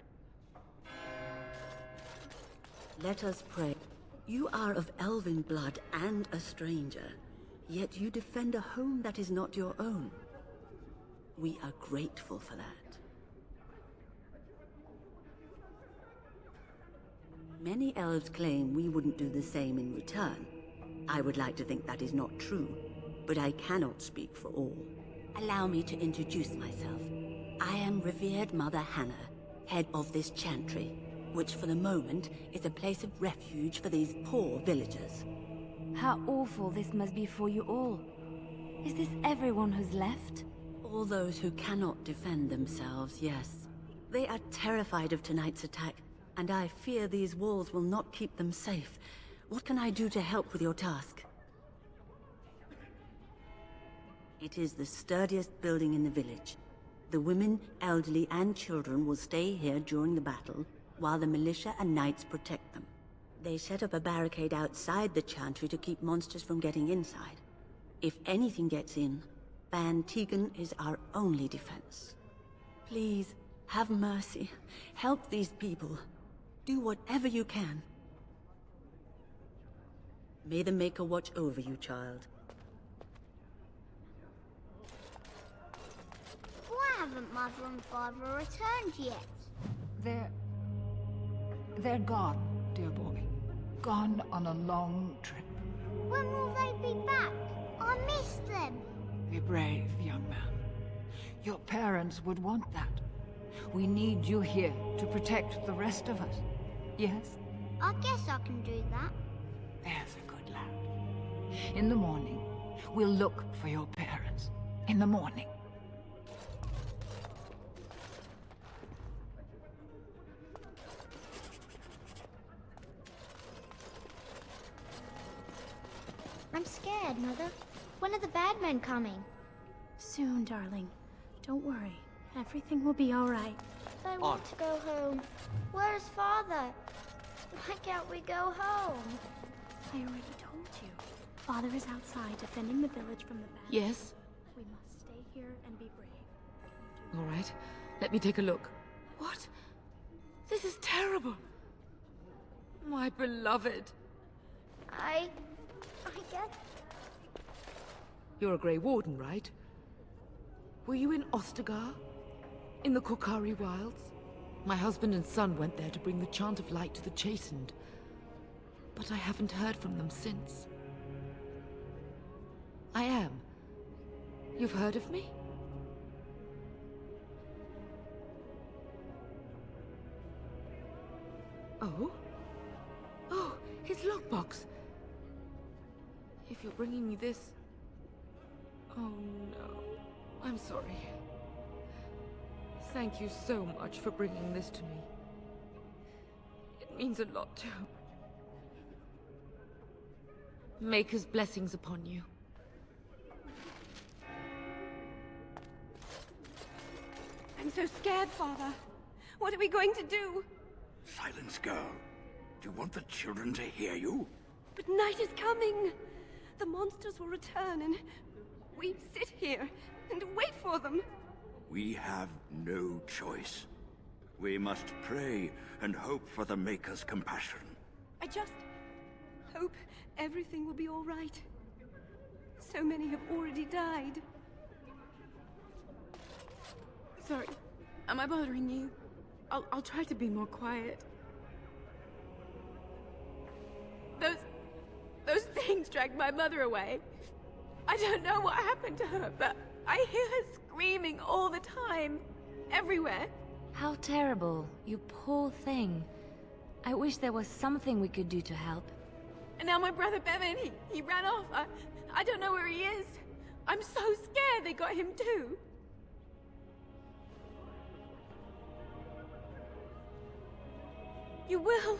Let us pray. You are of elven blood and a stranger, yet you defend a home that is not your own. We are grateful for that. Many elves claim we wouldn't do the same in return. I would like to think that is not true, but I cannot speak for all. Allow me to introduce myself. I am revered Mother Hannah, head of this chantry, which for the moment is a place of refuge for these poor villagers. How awful this must be for you all. Is this everyone who's left? All those who cannot defend themselves, yes. They are terrified of tonight's attack, and I fear these walls will not keep them safe. What can I do to help with your task? It is the sturdiest building in the village. The women, elderly, and children will stay here during the battle, while the militia and knights protect them. They set up a barricade outside the chantry to keep monsters from getting inside. If anything gets in, Van Tegan is our only defense. Please, have mercy. Help these people. Do whatever you can. May the Maker watch over you, child. Why haven't Mother and Father returned yet? They're gone, dear boy. Gone on a long trip. When will they be back? I miss them. Be brave, young man. Your parents would want that. We need you here to protect the rest of us. Yes? I guess I can do that. There's a good lad. In the morning, we'll look for your parents. In the morning. I'm scared, Mother. When are the bad men coming? Soon, darling. Don't worry. Everything will be all right. I want to go home. Where's Father? Why can't we go home? I already told you. Father is outside defending the village from the bad. Yes? We must stay here and be brave. All right. Let me take a look. What? This is terrible. My beloved. I guess... You're a Grey Warden, right? Were you in Ostagar? In the Korkari Wilds? My husband and son went there to bring the chant of light to the chastened. But I haven't heard from them since. I am. You've heard of me? Oh? Oh, his lockbox. If you're bringing me this... Oh no. I'm sorry. Thank you so much for bringing this to me. It means a lot to... Maker's blessings upon you. I'm so scared, Father. What are we going to do? Silence, girl. Do you want the children to hear you? But night is coming. The monsters will return and we sit here and wait for them. We have no choice. We must pray and hope for the Maker's compassion. I just hope everything will be all right. So many have already died. Sorry, am I bothering you? I'll try to be more quiet. Those things dragged my mother away. I don't know what happened to her, but I hear her screaming all the time. Everywhere. How terrible, you poor thing. I wish there was something we could do to help. And now my brother Bevan, he ran off. I don't know where he is. I'm so scared they got him too. You will.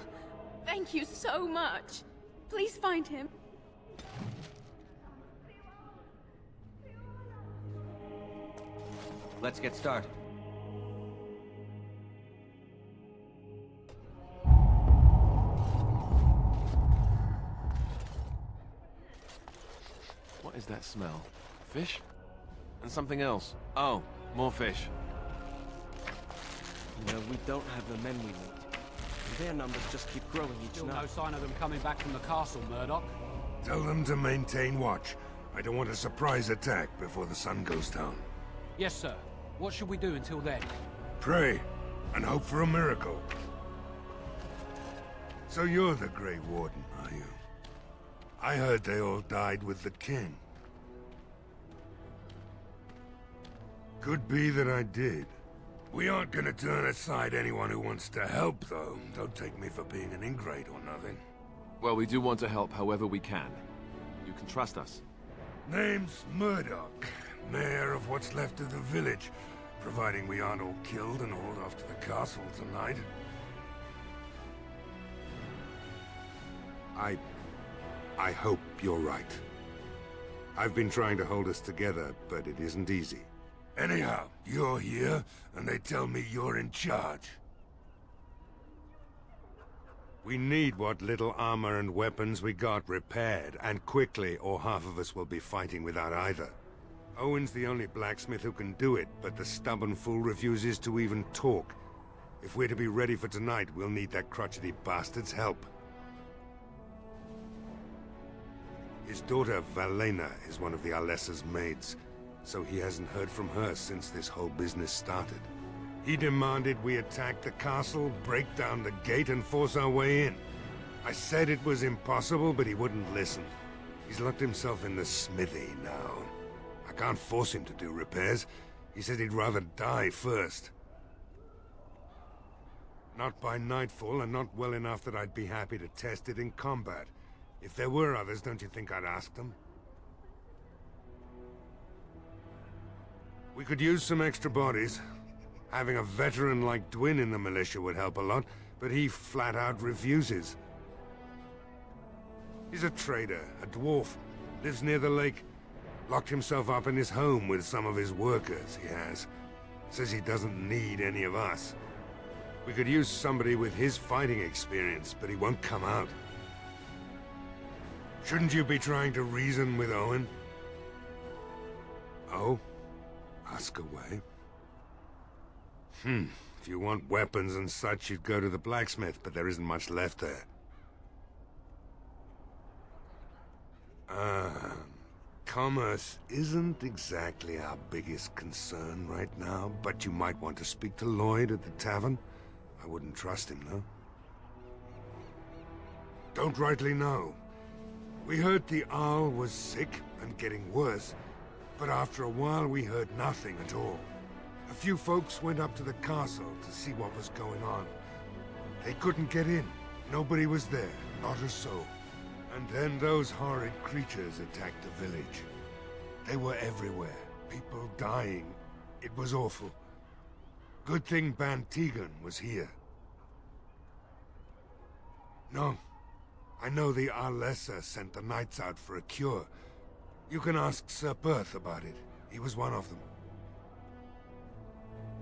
Thank you so much. Please find him. Let's get started. What is that smell? Fish? And something else. Oh, more fish. You know, we don't have the men we need. And their numbers just keep growing each Still night. no sign of them coming back from the castle, Murdoch. Tell them to maintain watch. I don't want a surprise attack before the sun goes down. Yes, sir. What should we do until then? Pray, and hope for a miracle. So you're the Grey Warden, are you? I heard they all died with the king. Could be that I did. We aren't gonna turn aside anyone who wants to help, though. Don't take me for being an ingrate or nothing. Well, we do want to help however we can. You can trust us. Name's Murdoch, mayor of what's left of the village, providing we aren't all killed and hauled off to the castle tonight. I hope you're right. I've been trying to hold us together, but it isn't easy. Anyhow, you're here, and they tell me you're in charge. We need what little armor and weapons we got repaired, and quickly, or half of us will be fighting without either. Owen's the only blacksmith who can do it, but the stubborn fool refuses to even talk. If we're to be ready for tonight, we'll need that crotchety bastard's help. His daughter, Valena, is one of the Alessa's maids, so he hasn't heard from her since this whole business started. He demanded we attack the castle, break down the gate, and force our way in. I said it was impossible, but he wouldn't listen. He's locked himself in the smithy now. I can't force him to do repairs. He said he'd rather die first. Not by nightfall, and not well enough that I'd be happy to test it in combat. If there were others, don't you think I'd ask them? We could use some extra bodies. Having a veteran like Dwyn in the militia would help a lot, but he flat out refuses. He's a trader, a dwarf, lives near the lake. Locked himself up in his home with some of his workers, he has. Says he doesn't need any of us. We could use somebody with his fighting experience, but he won't come out. Shouldn't you be trying to reason with Owen? Oh? Ask away. If you want weapons and such, you'd go to the blacksmith, but there isn't much left there. Commerce isn't exactly our biggest concern right now, but you might want to speak to Lloyd at the tavern. I wouldn't trust him, though. Don't rightly know. We heard the Arl was sick and getting worse, but after a while we heard nothing at all. A few folks went up to the castle to see what was going on. They couldn't get in. Nobody was there, not a soul. And then those horrid creatures attacked the village. They were everywhere, people dying. It was awful. Good thing Ban Tegan was here. No, I know the Alessa sent the knights out for a cure. You can ask Sir Perth about it. He was one of them.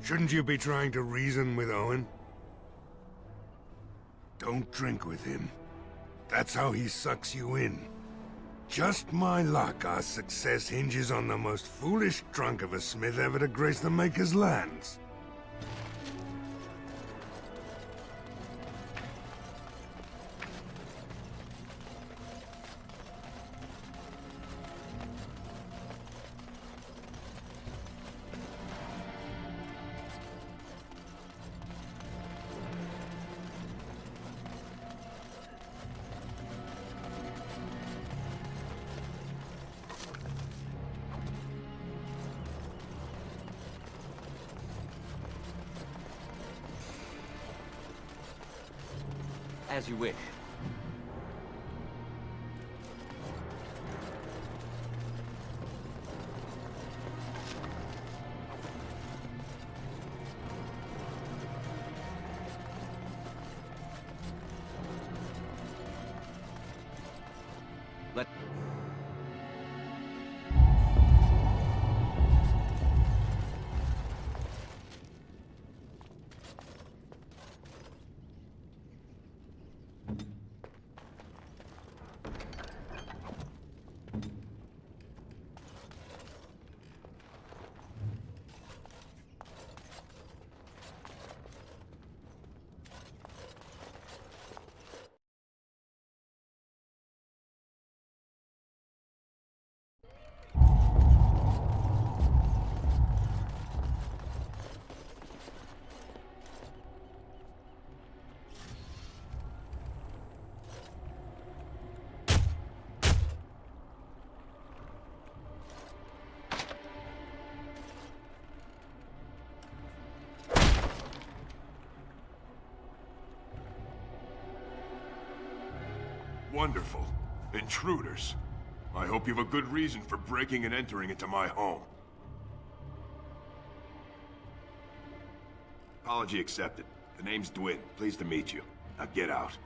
Shouldn't you be trying to reason with Owen? Don't drink with him. That's how he sucks you in. Just my luck, our success hinges on the most foolish drunk of a smith ever to grace the Maker's lands. As you wish. Let... Wonderful. Intruders. I hope you have a good reason for breaking and entering into my home. Apology accepted. The name's Dwin. Pleased to meet you. Now get out.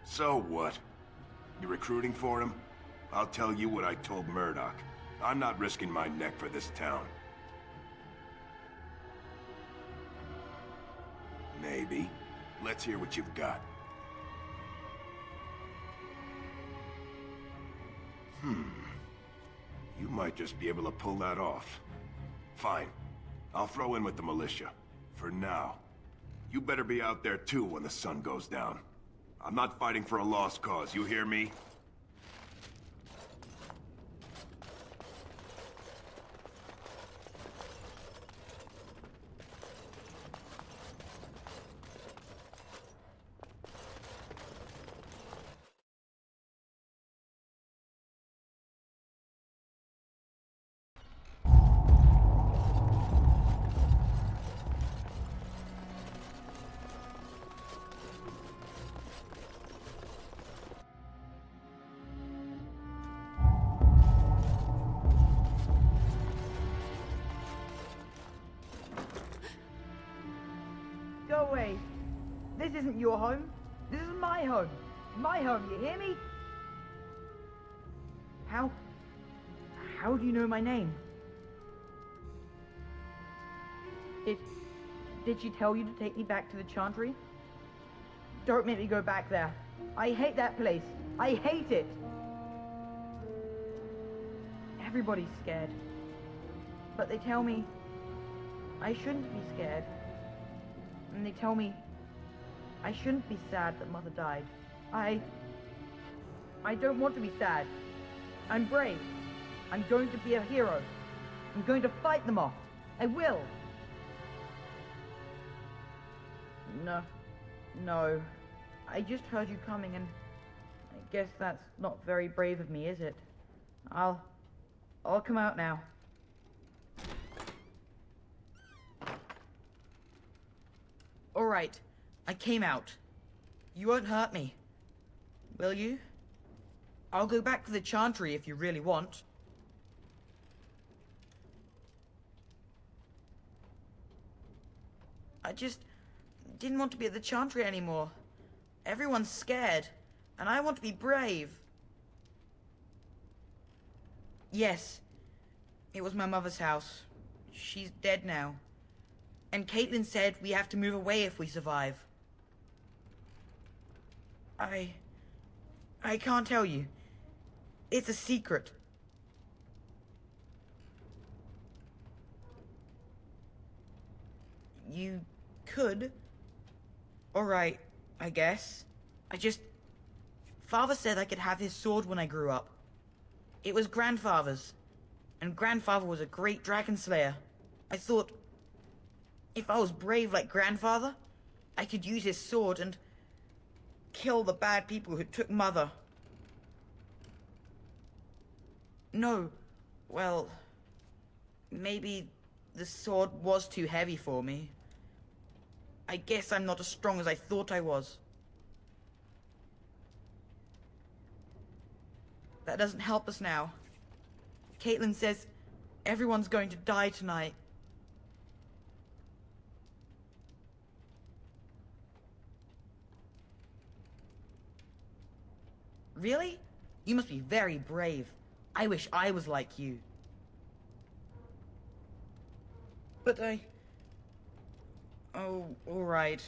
So what? You recruiting for him? I'll tell you what I told Murdoch. I'm not risking my neck for this town. Maybe. Let's hear what you've got. You might just be able to pull that off. Fine. I'll throw in with the militia. For now. You better be out there too when the sun goes down. I'm not fighting for a lost cause, you hear me? Go away. This isn't your home. This is my home. My home, you hear me? How do you know my name? Did she tell you to take me back to the Chantry? Don't make me go back there. I hate that place. I hate it. Everybody's scared. But they tell me I shouldn't be scared. And they tell me I shouldn't be sad that Mother died. I don't want to be sad. I'm brave. I'm going to be a hero. I'm going to fight them off. I will. No. I just heard you coming, and I guess that's not very brave of me, is it? I'll come out now. Alright, I came out. You won't hurt me. Will you? I'll go back to the Chantry if you really want. I just didn't want to be at the Chantry anymore. Everyone's scared, and I want to be brave. Yes, it was my mother's house. She's dead now. And Caitlin said we have to move away if we survive. I can't tell you. It's a secret. You could. Alright, I guess. Father said I could have his sword when I grew up. It was Grandfather's. And Grandfather was a great dragon slayer. I thought, if I was brave like Grandfather, I could use his sword and kill the bad people who took Mother. No, well, maybe the sword was too heavy for me. I guess I'm not as strong as I thought I was. That doesn't help us now. Caitlin says everyone's going to die tonight. Really? You must be very brave. I wish I was like you. But oh, alright.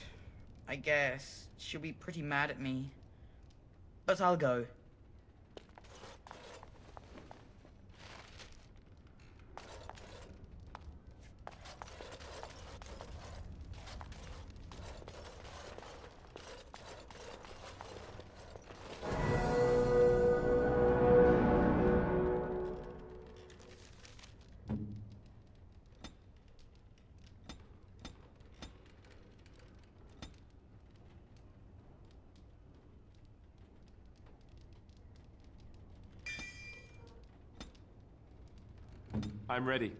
I guess. She'll be pretty mad at me. But I'll go. I'm ready.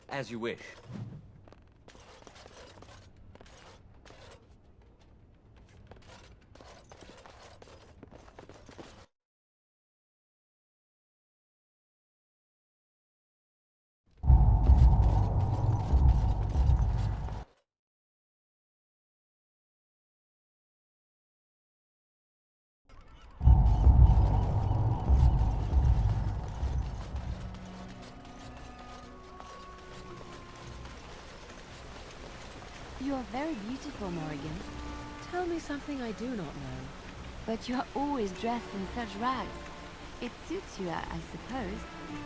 As you wish. You are very beautiful, Morrigan. Tell me something I do not know. But you are always dressed in such rags. It suits you, I suppose.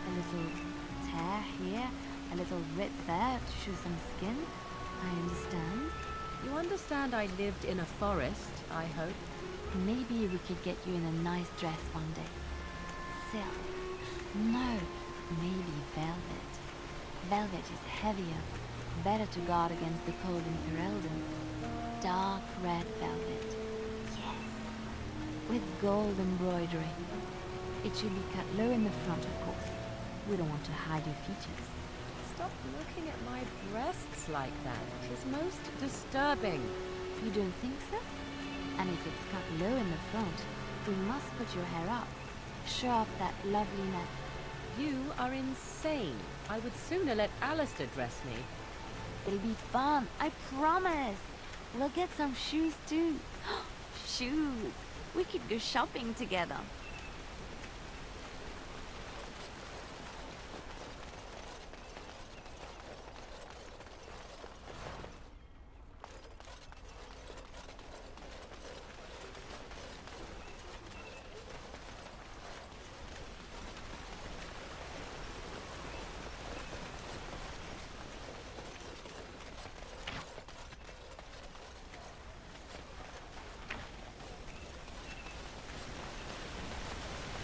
A little tear here, a little rip there to show some skin. I understand. You understand I lived in a forest, I hope? Maybe we could get you in a nice dress one day. Silk. No, maybe velvet. Velvet is heavier, better to guard against the cold in Fereldan. Dark red velvet. Yes. With gold embroidery. It should be cut low in the front, of course. We don't want to hide your features. Stop looking at my breasts like that. It is most disturbing. You don't think so? And if it's cut low in the front, we must put your hair up. Show off that lovely neck. You are insane. I would sooner let Alistair dress me. It'll be fun, I promise. We'll get some shoes too. Shoes! We could go shopping together.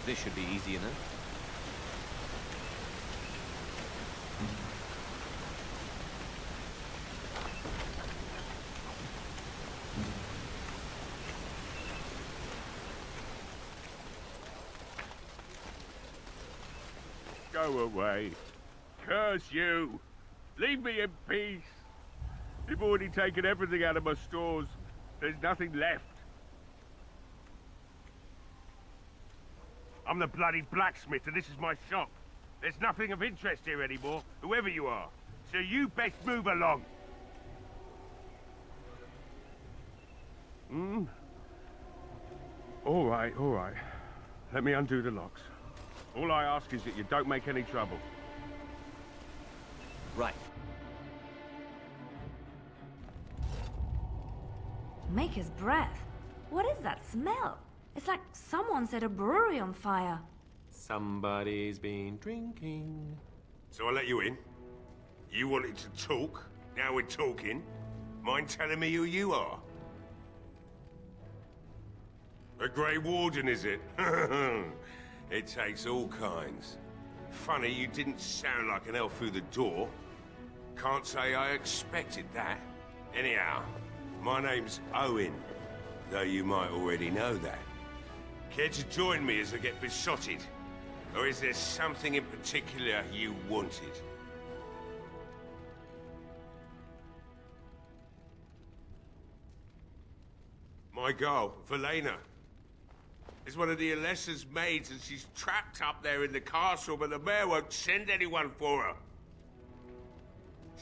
This should be easy enough. Go away. Curse you. Leave me in peace. You've already taken everything out of my stores. There's nothing left. I'm the bloody blacksmith, and this is my shop. There's nothing of interest here anymore, whoever you are. So you best move along. All right, all right. Let me undo the locks. All I ask is that you don't make any trouble. Right. Maker's breath. What is that smell? It's like someone set a brewery on fire. Somebody's been drinking. So I let you in. You wanted to talk. Now we're talking. Mind telling me who you are? A Grey Warden, is it? It takes all kinds. Funny, you didn't sound like an elf through the door. Can't say I expected that. Anyhow, my name's Owen, though you might already know that. Care to join me as I get besotted? Or is there something in particular you wanted? My girl, Velena, is one of the Alessa's maids, and she's trapped up there in the castle, but the mayor won't send anyone for her.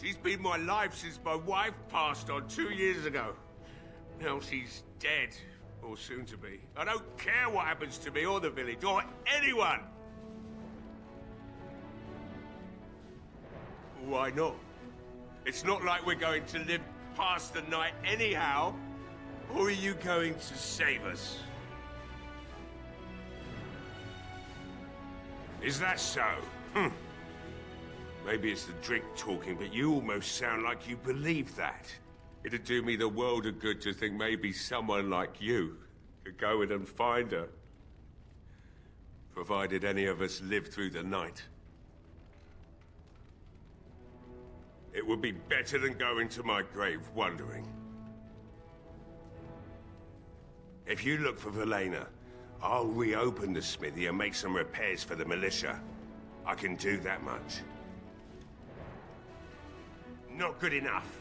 She's been my life since my wife passed on 2 years ago. Now she's dead, or soon to be. I don't care what happens to me or the village, or anyone! Why not? It's not like we're going to live past the night anyhow. Or are you going to save us? Is that so? Maybe it's the drink talking, but you almost sound like you believe that. It'd do me the world of good to think maybe someone like you could go in and find her. Provided any of us live through the night. It would be better than going to my grave wondering. If you look for Velena, I'll reopen the smithy and make some repairs for the militia. I can do that much. Not good enough.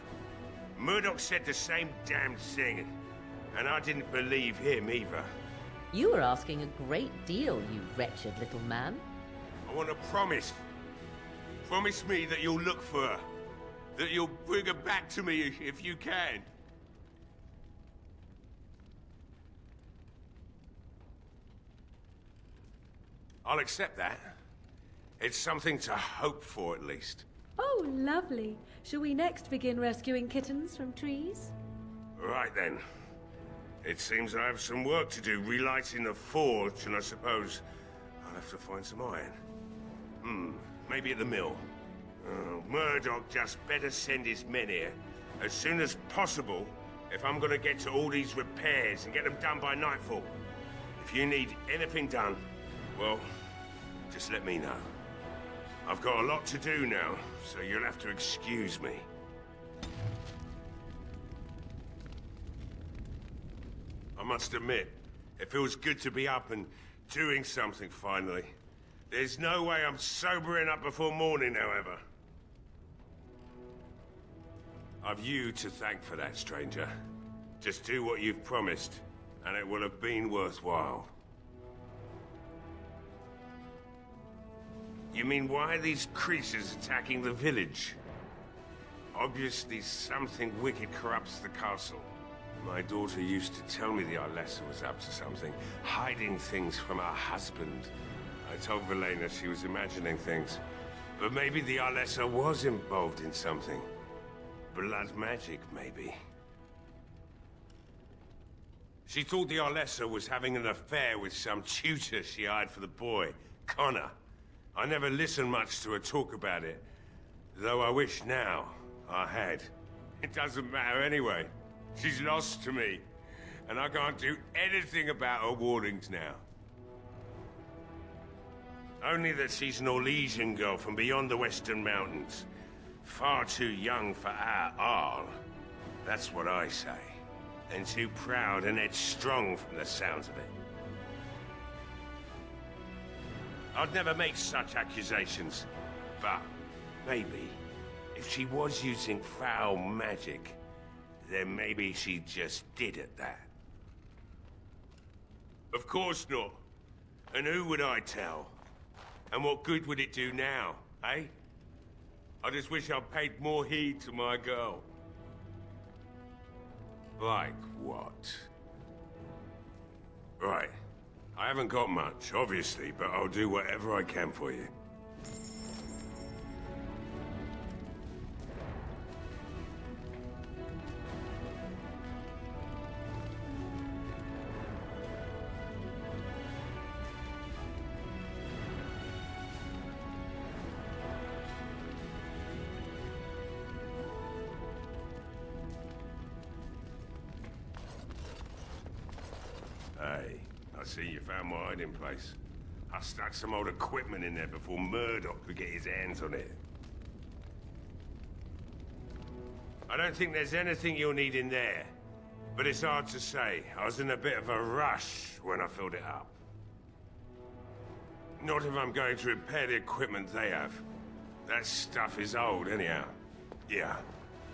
Murdoch said the same damn thing, and I didn't believe him either. You were asking a great deal, you wretched little man. I want a promise. Promise me that you'll look for her. That you'll bring her back to me if you can. I'll accept that. It's something to hope for, at least. Oh, lovely. Shall we next begin rescuing kittens from trees? Right then. It seems I have some work to do relighting the forge, and I suppose I'll have to find some iron. Maybe at the mill. Oh, Murdoch just better send his men here as soon as possible if I'm gonna get to all these repairs and get them done by nightfall. If you need anything done, well, just let me know. I've got a lot to do now, so you'll have to excuse me. I must admit, it feels good to be up and doing something finally. There's no way I'm sobering up before morning, however. I've you to thank for that, stranger. Just do what you've promised, and it will have been worthwhile. You mean, why are these creatures attacking the village? Obviously, something wicked corrupts the castle. My daughter used to tell me the Arlessa was up to something, hiding things from her husband. I told Velena she was imagining things, but maybe the Arlessa was involved in something. Blood magic, maybe. She thought the Arlessa was having an affair with some tutor she hired for the boy, Connor. I never listened much to her talk about it, though I wish now I had. It doesn't matter anyway. She's lost to me, and I can't do anything about her warnings now. Only that she's an Orlesian girl from beyond the Western Mountains. Far too young for our Arl. That's what I say. And too proud and headstrong from the sounds of it. I'd never make such accusations, but maybe, if she was using foul magic, then maybe she just did at that. Of course not. And who would I tell? And what good would it do now, eh? I just wish I'd paid more heed to my girl. Like what? Right. I haven't got much, obviously, but I'll do whatever I can for you. Hey, I see you found my hiding place. I stuck some old equipment in there before Murdoch could get his hands on it. I don't think there's anything you'll need in there, but it's hard to say. I was in a bit of a rush when I filled it up. Not if I'm going to repair the equipment they have. That stuff is old anyhow. Yeah,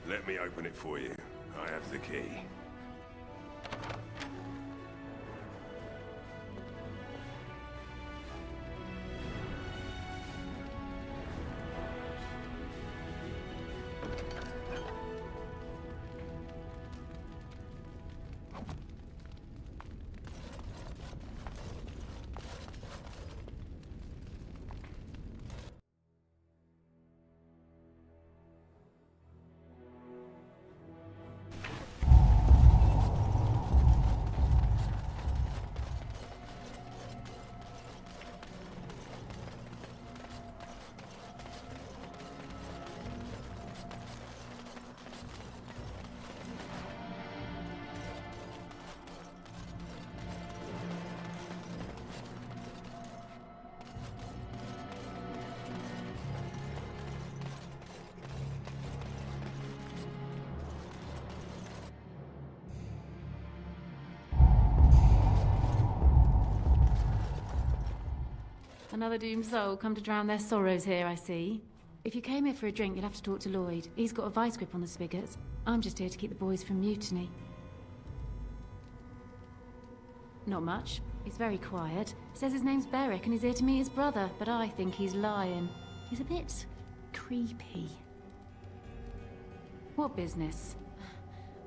let me open it for you. I have the key. Another doomed soul come to drown their sorrows here, I see. If you came here for a drink, you'll have to talk to Lloyd. He's got a vice grip on the spigots. I'm just here to keep the boys from mutiny. Not much. He's very quiet. Says his name's Beric and he's here to meet his brother, but I think he's lying. He's a bit creepy. What business?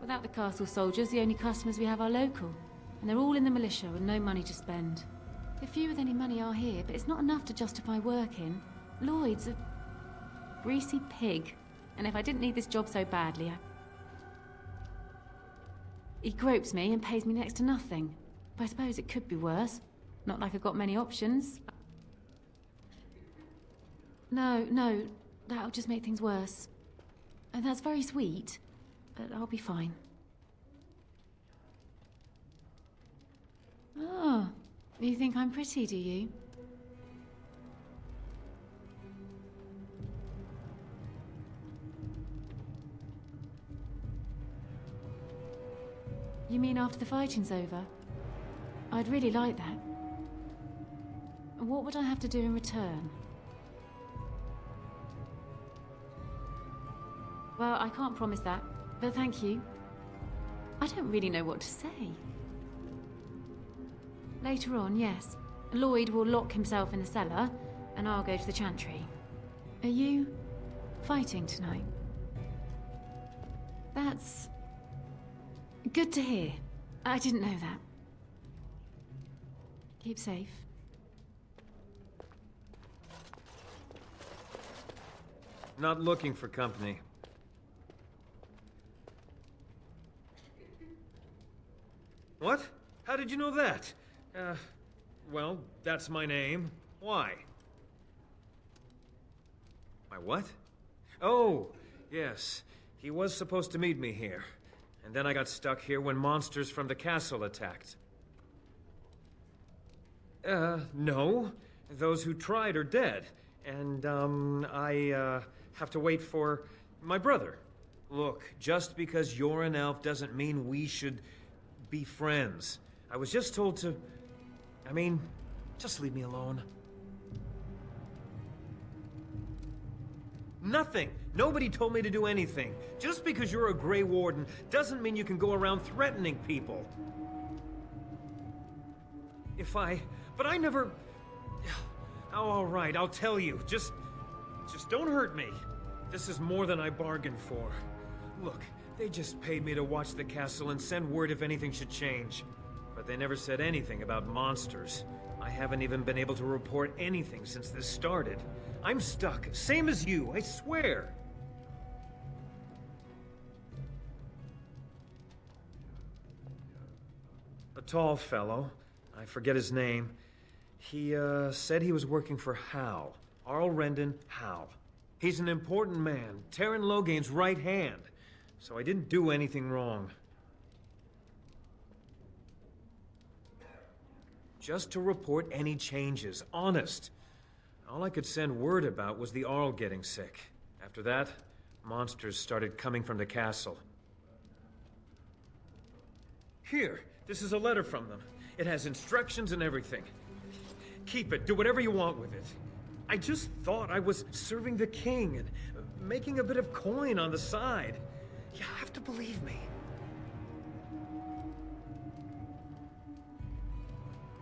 Without the castle soldiers, the only customers we have are local. And they're all in the militia with no money to spend. The few with any money are here, but it's not enough to justify working. Lloyd's a greasy pig. And if I didn't need this job so badly, he gropes me and pays me next to nothing. But I suppose it could be worse. Not like I've got many options. No, that'll just make things worse. And that's very sweet, but I'll be fine. Oh, you think I'm pretty, do you? You mean after the fighting's over? I'd really like that. What would I have to do in return? Well, I can't promise that, but thank you. I don't really know what to say. Later on, yes. Lloyd will lock himself in the cellar, and I'll go to the chantry. Are you fighting tonight? That's good to hear. I didn't know that. Keep safe. Not looking for company. What? How did you know that? Well, that's my name. Why? My what? Oh, yes. He was supposed to meet me here. And then I got stuck here when monsters from the castle attacked. No. Those who tried are dead. And, I have to wait for my brother. Look, just because you're an elf doesn't mean we should be friends. I was just told to... I mean, just leave me alone. Nothing! Nobody told me to do anything. Just because you're a Grey Warden doesn't mean you can go around threatening people. But I never... Oh, all right, I'll tell you. Just don't hurt me. This is more than I bargained for. Look, they just paid me to watch the castle and send word if anything should change. But they never said anything about monsters. I haven't even been able to report anything since this started. I'm stuck, same as you, I swear. A tall fellow, I forget his name. He, said he was working for Hal. Arl Hal. He's an important man, Terran Loghain's right hand. So I didn't do anything wrong. Just to report any changes, honest. All I could send word about was the Arl getting sick. After that, monsters started coming from the castle. Here, this is a letter from them. It has instructions and everything. Keep it, do whatever you want with it. I just thought I was serving the king and making a bit of coin on the side. You have to believe me.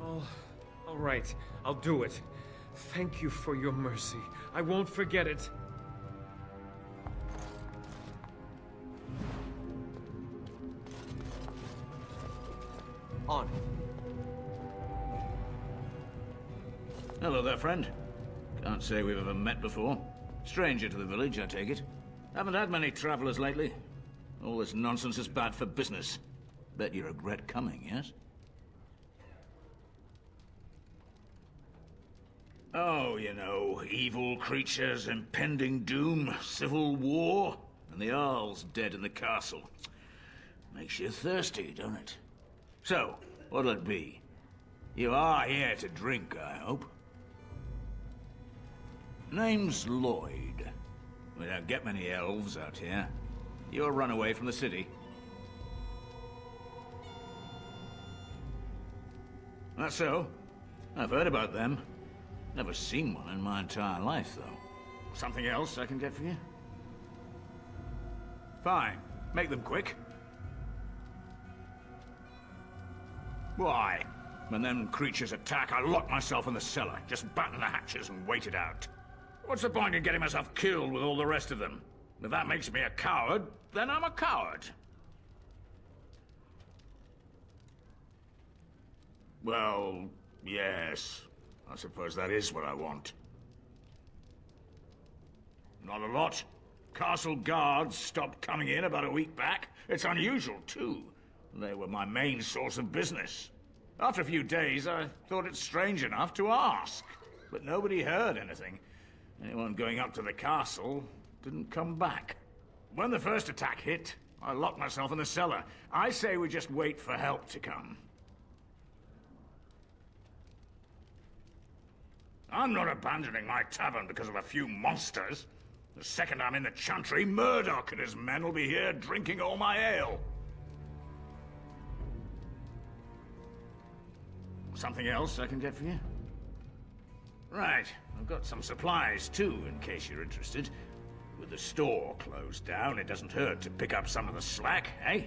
Oh, all right, I'll do it. Thank you for your mercy. I won't forget it. On. Hello there, friend. Can't say we've ever met before. Stranger to the village, I take it. Haven't had many travelers lately. All this nonsense is bad for business. Bet you regret coming, yes? Oh, you know, evil creatures, impending doom, civil war, and the Arl's dead in the castle. Makes you thirsty, don't it? So, what'll it be? You are here to drink, I hope. Name's Lloyd. We don't get many elves out here. You're a runaway from the city. That's so. I've heard about them. Never seen one in my entire life, though. Something else I can get for you? Fine. Make them quick. Why? When them creatures attack, I lock myself in the cellar. Just batten the hatches and wait it out. What's the point in getting myself killed with all the rest of them? If that makes me a coward, then I'm a coward. Well, yes. I suppose that is what I want. Not a lot. Castle guards stopped coming in about a week back. It's unusual, too. They were my main source of business. After a few days, I thought it strange enough to ask. But nobody heard anything. Anyone going up to the castle didn't come back. When the first attack hit, I locked myself in the cellar. I say we just wait for help to come. I'm not abandoning my tavern because of a few monsters. The second I'm in the chantry, Murdoch and his men will be here drinking all my ale. Something else I can get for you? Right, I've got some supplies too, in case you're interested. With the store closed down, it doesn't hurt to pick up some of the slack, eh?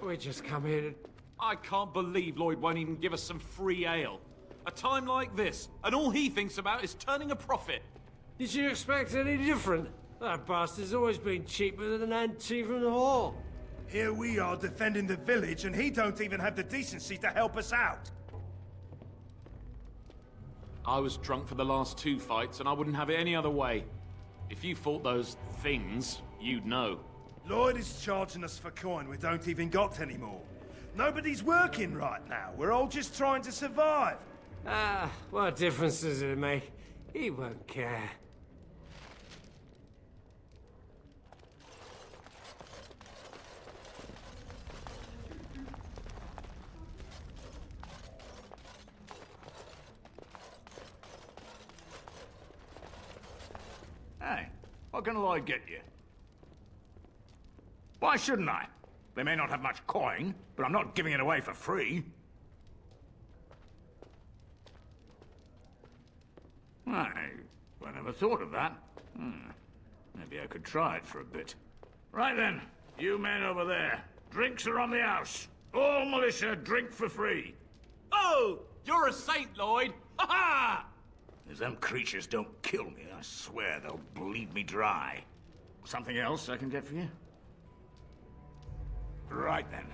We just come in. I can't believe Lloyd won't even give us some free ale. A time like this, and all he thinks about is turning a profit. Did you expect any different? That bastard's always been cheaper than an ante from the hall. Here we are defending the village, and he don't even have the decency to help us out. I was drunk for the last 2 fights, and I wouldn't have it any other way. If you fought those things, you'd know. Lloyd is charging us for coin we don't even got anymore. Nobody's working right now. We're all just trying to survive. Ah, what difference does it make? He won't care. Hey, what can Lloyd get you? Why shouldn't I? They may not have much coin, but I'm not giving it away for free. I never thought of that. Maybe I could try it for a bit. Right then, you men over there. Drinks are on the house. All militia drink for free. Oh! You're a saint, Lloyd! Ha ha! If them creatures don't kill me, I swear they'll bleed me dry. Something else I can get for you? Right then.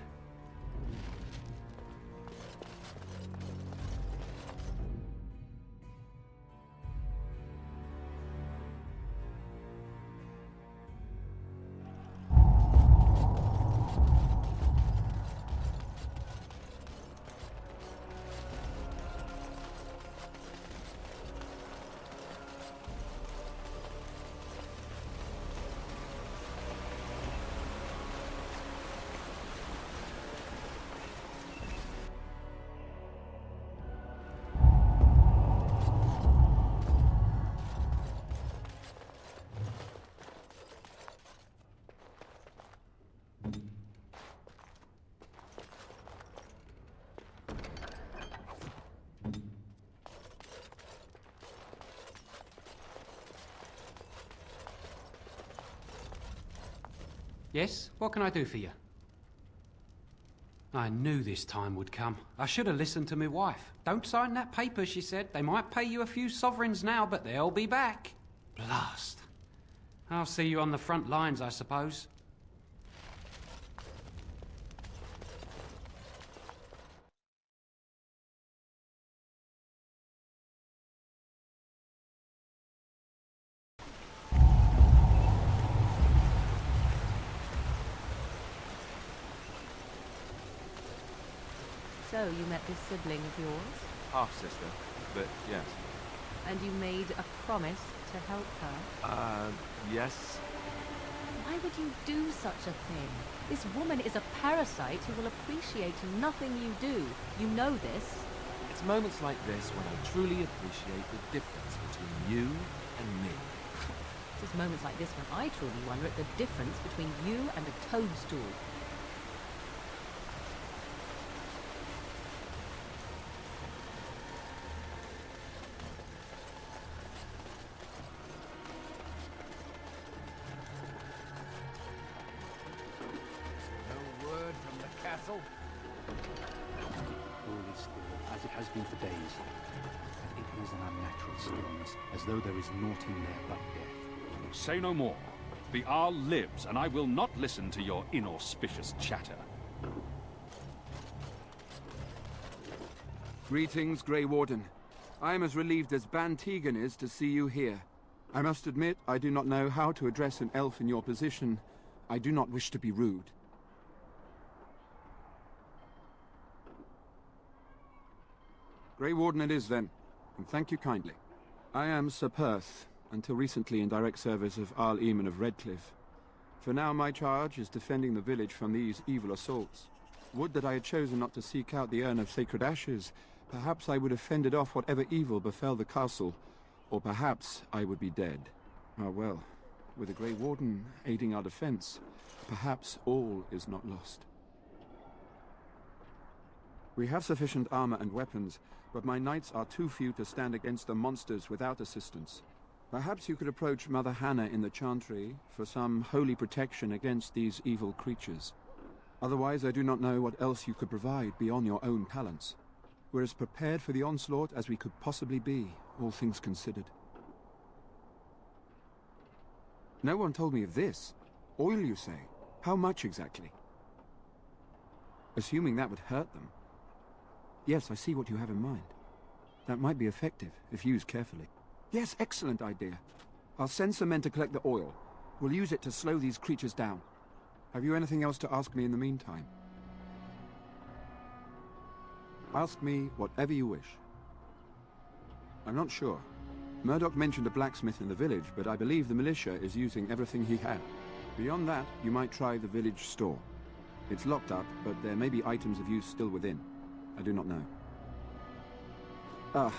Yes? What can I do for you? I knew this time would come. I should have listened to my wife. Don't sign that paper, she said. They might pay you a few sovereigns now, but they'll be back. Blast. I'll see you on the front lines, I suppose. So, you met this sibling of yours? Half-sister, but yes. And you made a promise to help her? Yes. Why would you do such a thing? This woman is a parasite who will appreciate nothing you do. You know this. It's moments like this when I truly appreciate the difference between you and me. It's moments like this when I truly wonder at the difference between you and a toadstool. All is still, as it has been for days. But it is an unnatural stillness, as though there is naught in there but death. Say no more. The Arl lives, and I will not listen to your inauspicious chatter. Greetings, Grey Warden. I am as relieved as Ban Tegan is to see you here. I must admit, I do not know how to address an elf in your position. I do not wish to be rude. Grey Warden it is, then, and thank you kindly. I am Sir Perth, until recently in direct service of Arl Eamon of Redcliffe. For now my charge is defending the village from these evil assaults. Would that I had chosen not to seek out the urn of sacred ashes. Perhaps I would have fended off whatever evil befell the castle, or perhaps I would be dead. Ah well, with the Grey Warden aiding our defense, perhaps all is not lost. We have sufficient armor and weapons, but my knights are too few to stand against the monsters without assistance. Perhaps you could approach Mother Hannah in the Chantry for some holy protection against these evil creatures. Otherwise, I do not know what else you could provide beyond your own talents. We're as prepared for the onslaught as we could possibly be, all things considered. No one told me of this. Oil, you say? How much exactly? Assuming that would hurt them. Yes, I see what you have in mind. That might be effective, if used carefully. Yes, excellent idea. I'll send some men to collect the oil. We'll use it to slow these creatures down. Have you anything else to ask me in the meantime? Ask me whatever you wish. I'm not sure. Murdoch mentioned a blacksmith in the village, but I believe the militia is using everything he had. Beyond that, you might try the village store. It's locked up, but there may be items of use still within. I do not know. Ah,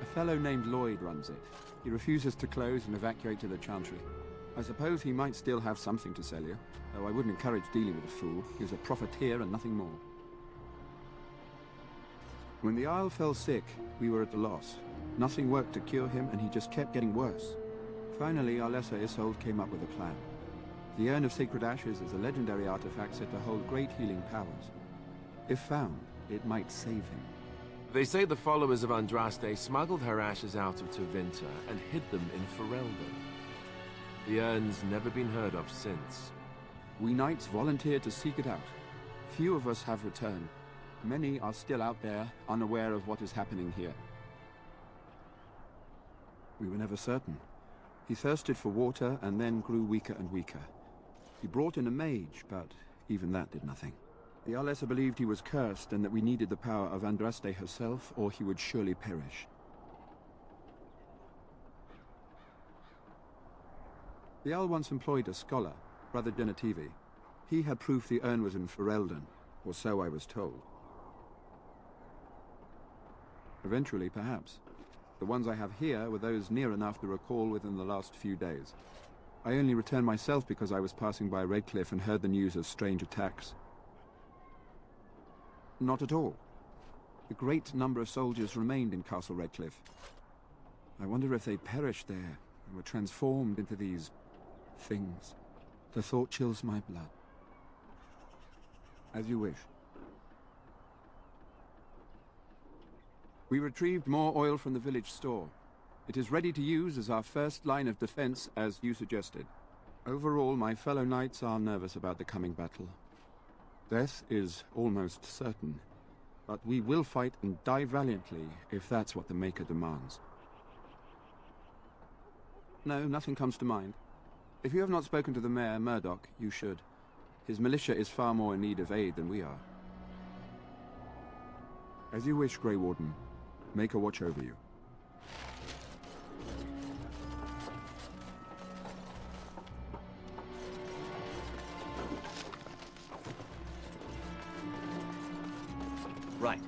a fellow named Lloyd runs it. He refuses to close and evacuate to the Chantry. I suppose he might still have something to sell you, though I wouldn't encourage dealing with a fool. He's a profiteer and nothing more. When the Isle fell sick, we were at a loss. Nothing worked to cure him, and he just kept getting worse. Finally, our lesser Isolde came up with a plan. The Urn of Sacred Ashes is a legendary artifact said to hold great healing powers. If found, it might save him. They say the followers of Andraste smuggled her ashes out of Tevinter and hid them in Fereldan. The urn's never been heard of since. We knights volunteered to seek it out. Few of us have returned. Many are still out there, unaware of what is happening here. We were never certain. He thirsted for water and then grew weaker and weaker. He brought in a mage, but even that did nothing. The Arlessa believed he was cursed and that we needed the power of Andraste herself, or he would surely perish. The Arl once employed a scholar, Brother Denerim. He had proof the urn was in Fereldan, or so I was told. Eventually, perhaps. The ones I have here were those near enough to recall within the last few days. I only returned myself because I was passing by Redcliffe and heard the news of strange attacks. Not at all. A great number of soldiers remained in Castle Redcliffe. I wonder if they perished there and were transformed into these things. The thought chills my blood. As you wish. We retrieved more oil from the village store. It is ready to use as our first line of defense, as you suggested. Overall, my fellow knights are nervous about the coming battle. Death is almost certain, but we will fight and die valiantly if that's what the Maker demands. No, nothing comes to mind. If you have not spoken to the Mayor, Murdoch, you should. His militia is far more in need of aid than we are. As you wish, Grey Warden. Maker watch over you. Right.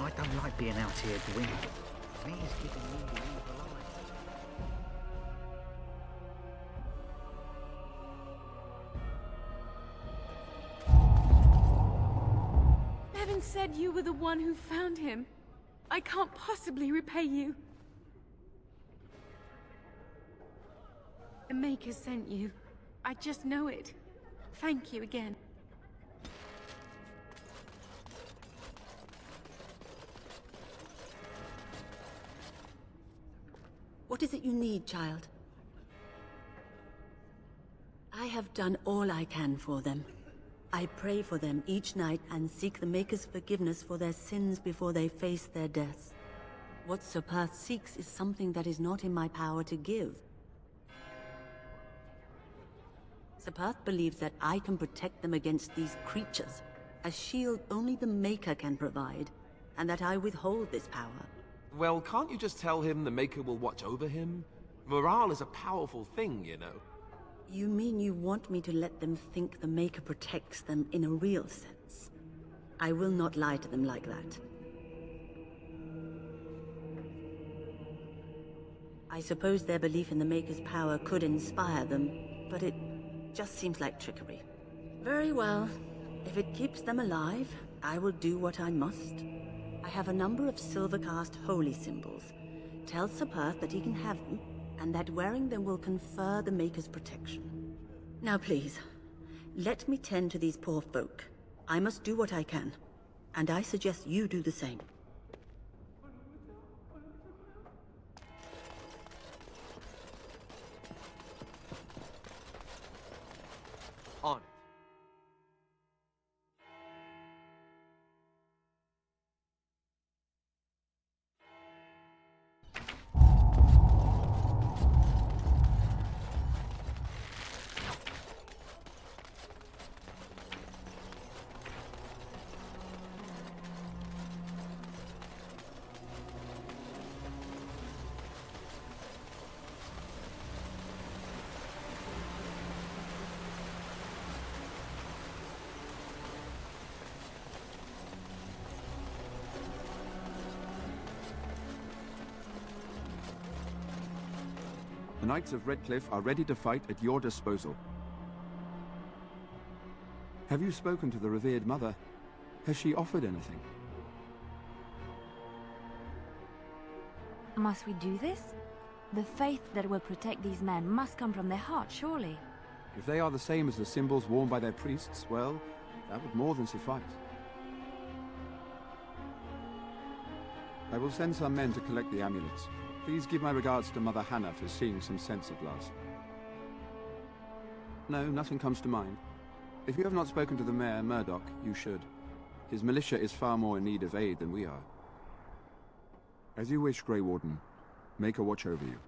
I don't like being out here doing it. Me is giving me the evil eye. Bevan said you were the one who found him. I can't possibly repay you. The Maker sent you. I just know it. Thank you again. What is it you need, child? I have done all I can for them. I pray for them each night and seek the Maker's forgiveness for their sins before they face their deaths. What Sir Perth seeks is something that is not in my power to give. Sir Perth believes that I can protect them against these creatures, a shield only the Maker can provide, and that I withhold this power. Well, can't you just tell him the Maker will watch over him? Morale is a powerful thing, you know. You mean you want me to let them think the Maker protects them in a real sense? I will not lie to them like that. I suppose their belief in the Maker's power could inspire them, but it just seems like trickery. Very well. If it keeps them alive, I will do what I must. I have a number of silver-cast holy symbols. Tell Sir Perth that he can have them, and that wearing them will confer the Maker's protection. Now please, let me tend to these poor folk. I must do what I can, and I suggest you do the same. On it. The Knights of Redcliffe are ready to fight at your disposal. Have you spoken to the revered mother? Has she offered anything? Must we do this? The faith that will protect these men must come from their heart, surely. If they are the same as the symbols worn by their priests, well, that would more than suffice. I will send some men to collect the amulets. Please give my regards to Mother Hannah for seeing some sense at last. No, nothing comes to mind. If you have not spoken to the Mayor, Murdoch, you should. His militia is far more in need of aid than we are. As you wish, Grey Warden. Maker watch over you.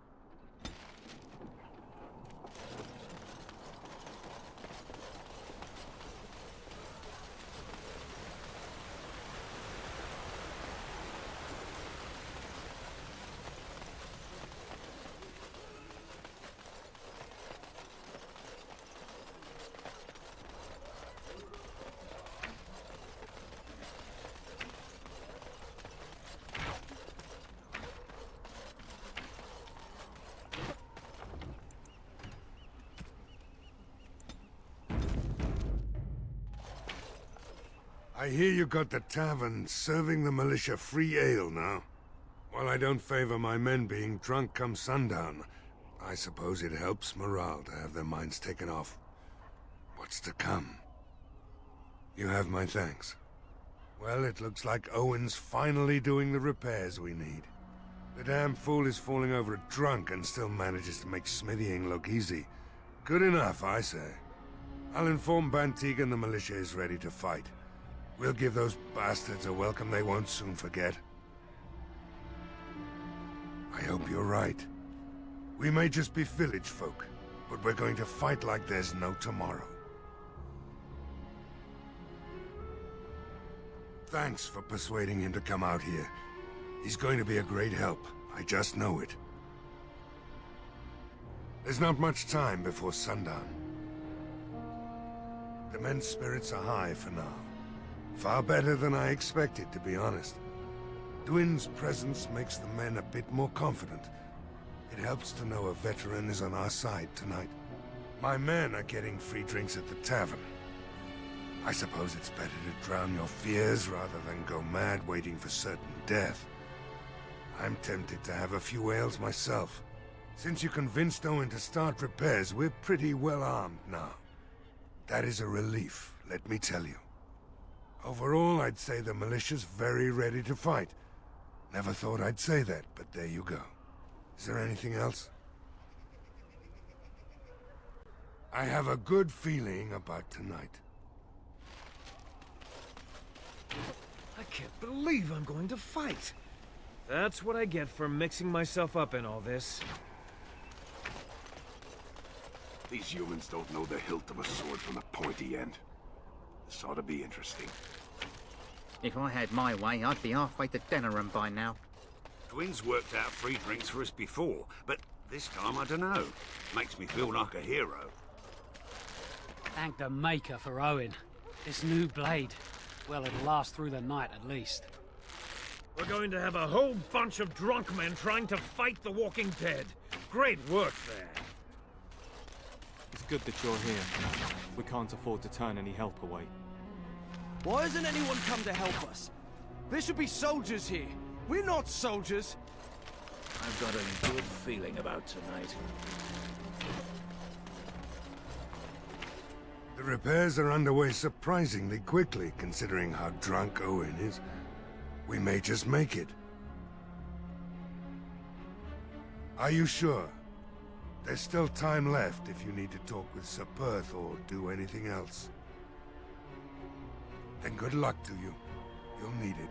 I hear you got the tavern serving the militia free ale now. While I don't favor my men being drunk come sundown, I suppose it helps morale to have their minds taken off what's to come. You have my thanks. Well, it looks like Owen's finally doing the repairs we need. The damn fool is falling over drunk and still manages to make smithying look easy. Good enough, I say. I'll inform Bantig and the militia is ready to fight. We'll give those bastards a welcome they won't soon forget. I hope you're right. We may just be village folk, but we're going to fight like there's no tomorrow. Thanks for persuading him to come out here. He's going to be a great help. I just know it. There's not much time before sundown. The men's spirits are high for now. Far better than I expected, to be honest. Dwin's presence makes the men a bit more confident. It helps to know a veteran is on our side tonight. My men are getting free drinks at the tavern. I suppose it's better to drown your fears rather than go mad waiting for certain death. I'm tempted to have a few ales myself. Since you convinced Owen to start repairs, we're pretty well armed now. That is a relief, let me tell you. Overall, I'd say the militia's very ready to fight. Never thought I'd say that, but there you go. Is there anything else? I have a good feeling about tonight. I can't believe I'm going to fight. That's what I get for mixing myself up in all this. These humans don't know the hilt of a sword from the pointy end. This ought to be interesting. If I had my way, I'd be halfway to Denerim by now. Twins worked out free drinks for us before, but this time I don't know. Makes me feel like a hero. Thank the Maker for Owen. This new blade, well, it'll last through the night at least. We're going to have a whole bunch of drunk men trying to fight the Walking Dead. Great work there. It's good that you're here. We can't afford to turn any help away. Why hasn't anyone come to help us? There should be soldiers here. We're not soldiers. I've got a good feeling about tonight. The repairs are underway surprisingly quickly, considering how drunk Owen is. We may just make it. Are you sure? There's still time left if you need to talk with Sir Perth or do anything else. Then good luck to you. You'll need it.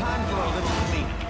Time for a little cleanup.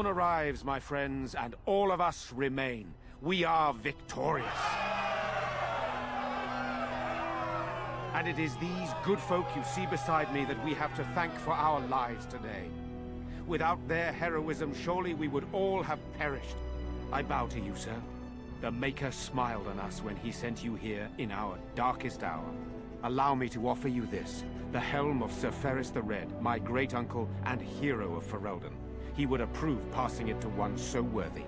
dawn arrives, my friends, and all of us remain. We are victorious. And it is these good folk you see beside me that we have to thank for our lives today. Without their heroism, surely we would all have perished. I bow to you, sir. The Maker smiled on us when he sent you here in our darkest hour. Allow me to offer you this, the helm of Sir Ferris the Red, my great-uncle and hero of Fereldan. He would approve passing it to one so worthy.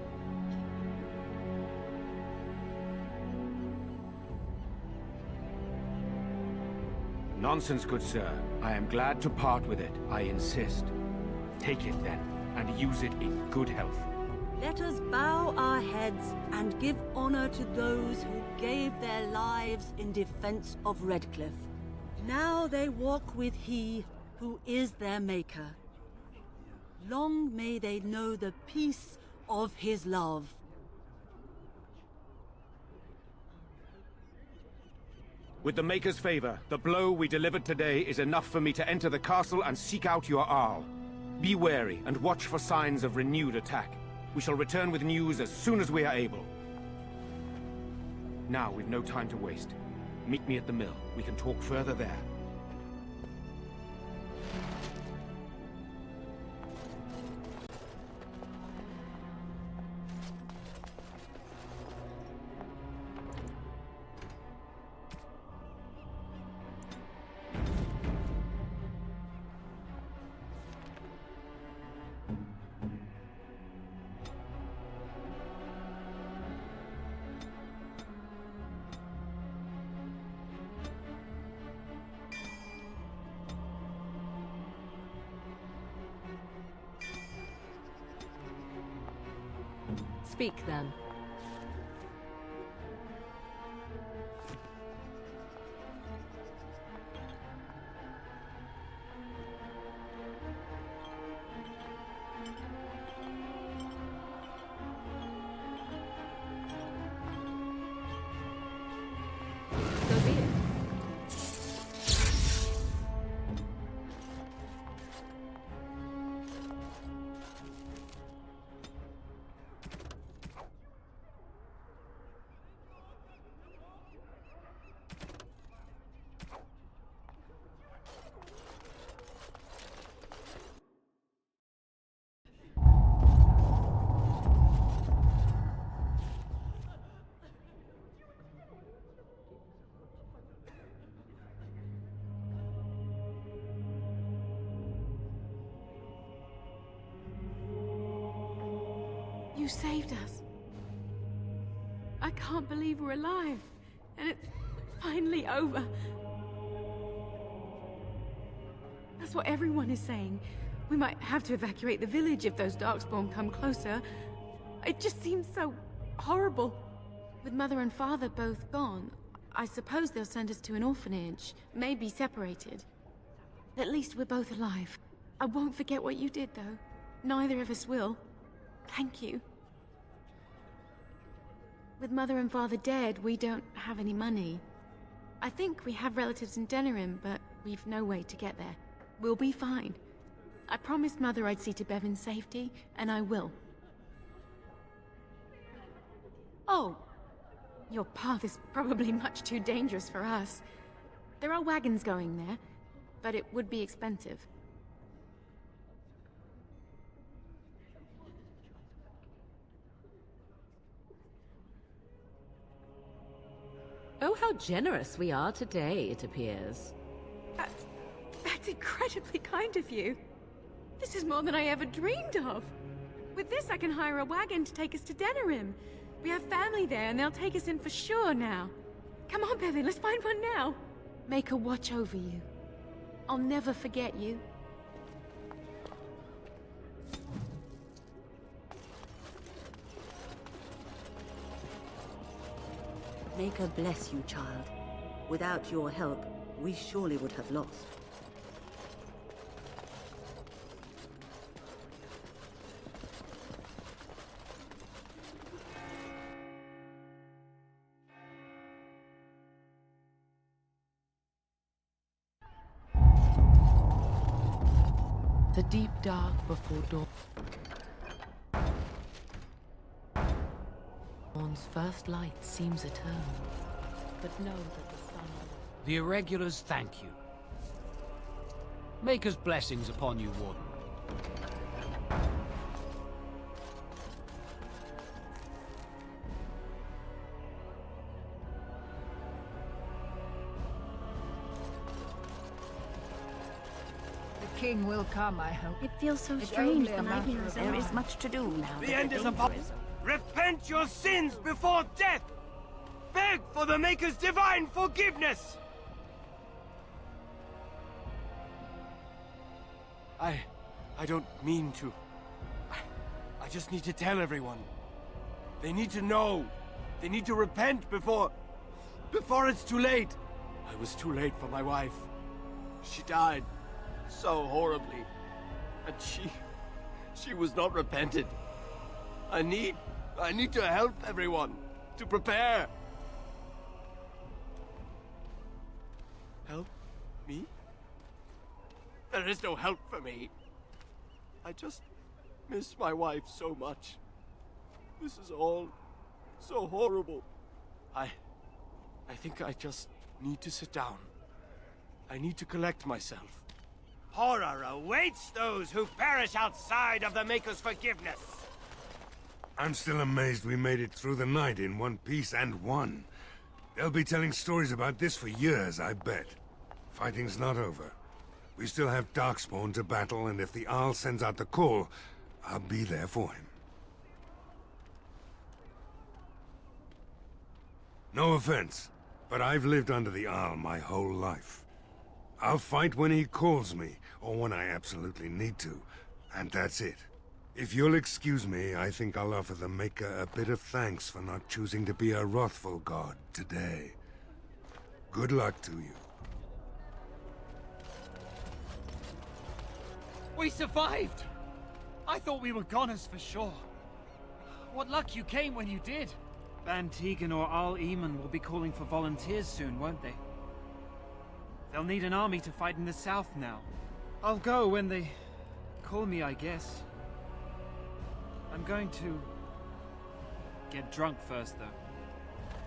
Nonsense, good sir. I am glad to part with it, I insist. Take it then, and use it in good health. Let us bow our heads and give honor to those who gave their lives in defense of Redcliffe. Now they walk with he who is their maker. Long may they know the peace of his love. With the Maker's favor, the blow we delivered today is enough for me to enter the castle and seek out your Arl. Be wary and watch for signs of renewed attack. We shall return with news as soon as we are able. Now, we've no time to waste. Meet me at the mill. We can talk further there. Speak then. So be it. You saved us. I can't believe we're alive. And it's finally over. That's what everyone is saying. We might have to evacuate the village if those Darkspawn come closer. It just seems so horrible. With Mother and Father both gone, I suppose they'll send us to an orphanage, maybe separated. At least we're both alive. I won't forget what you did, though. Neither of us will. Thank you. With Mother and Father dead, we don't have any money. I think we have relatives in Denerim, but we've no way to get there. We'll be fine. I promised Mother I'd see to Bevan's safety, and I will. Oh, your path is probably much too dangerous for us. There are wagons going there, but it would be expensive. Oh, how generous we are today, it appears. That's incredibly kind of you. This is more than I ever dreamed of. With this, I can hire a wagon to take us to Denerim. We have family there, and they'll take us in for sure now. Come on, Bevan, let's find one now. Make her watch over you. I'll never forget you. Maker bless you, child. Without your help, we surely would have lost. The deep dark before dawn. dawn's first light seems eternal, but know that the sun... The Irregulars thank you. Maker's blessings upon you, Warden. The king will come, I hope. It feels so It's strange. only a The matter nightmares of there time. is much to do now. The that end is upon. danger Repent your sins before death! Beg for the Maker's divine forgiveness! I don't mean to. I just need to tell everyone. They need to know. They need to repent before it's too late. I was too late for my wife. She died so horribly. And she was not repented. I need to help everyone to prepare. Help me? There is no help for me. I just miss my wife so much. This is all so horrible. I think I just need to sit down. I need to collect myself. Horror awaits those who perish outside of the Maker's forgiveness. I'm still amazed we made it through the night in one piece and won. They'll be telling stories about this for years, I bet. Fighting's not over. We still have Darkspawn to battle, and if the Arl sends out the call, I'll be there for him. No offense, but I've lived under the Arl my whole life. I'll fight when he calls me, or when I absolutely need to, and that's it. If you'll excuse me, I think I'll offer the Maker a bit of thanks for not choosing to be a wrathful god today. Good luck to you. We survived! I thought we were goners for sure. What luck you came when you did. Van Tegan or Arl Eamon will be calling for volunteers soon, won't they? They'll need an army to fight in the south now. I'll go when they call me, I guess. I'm going to get drunk first, though,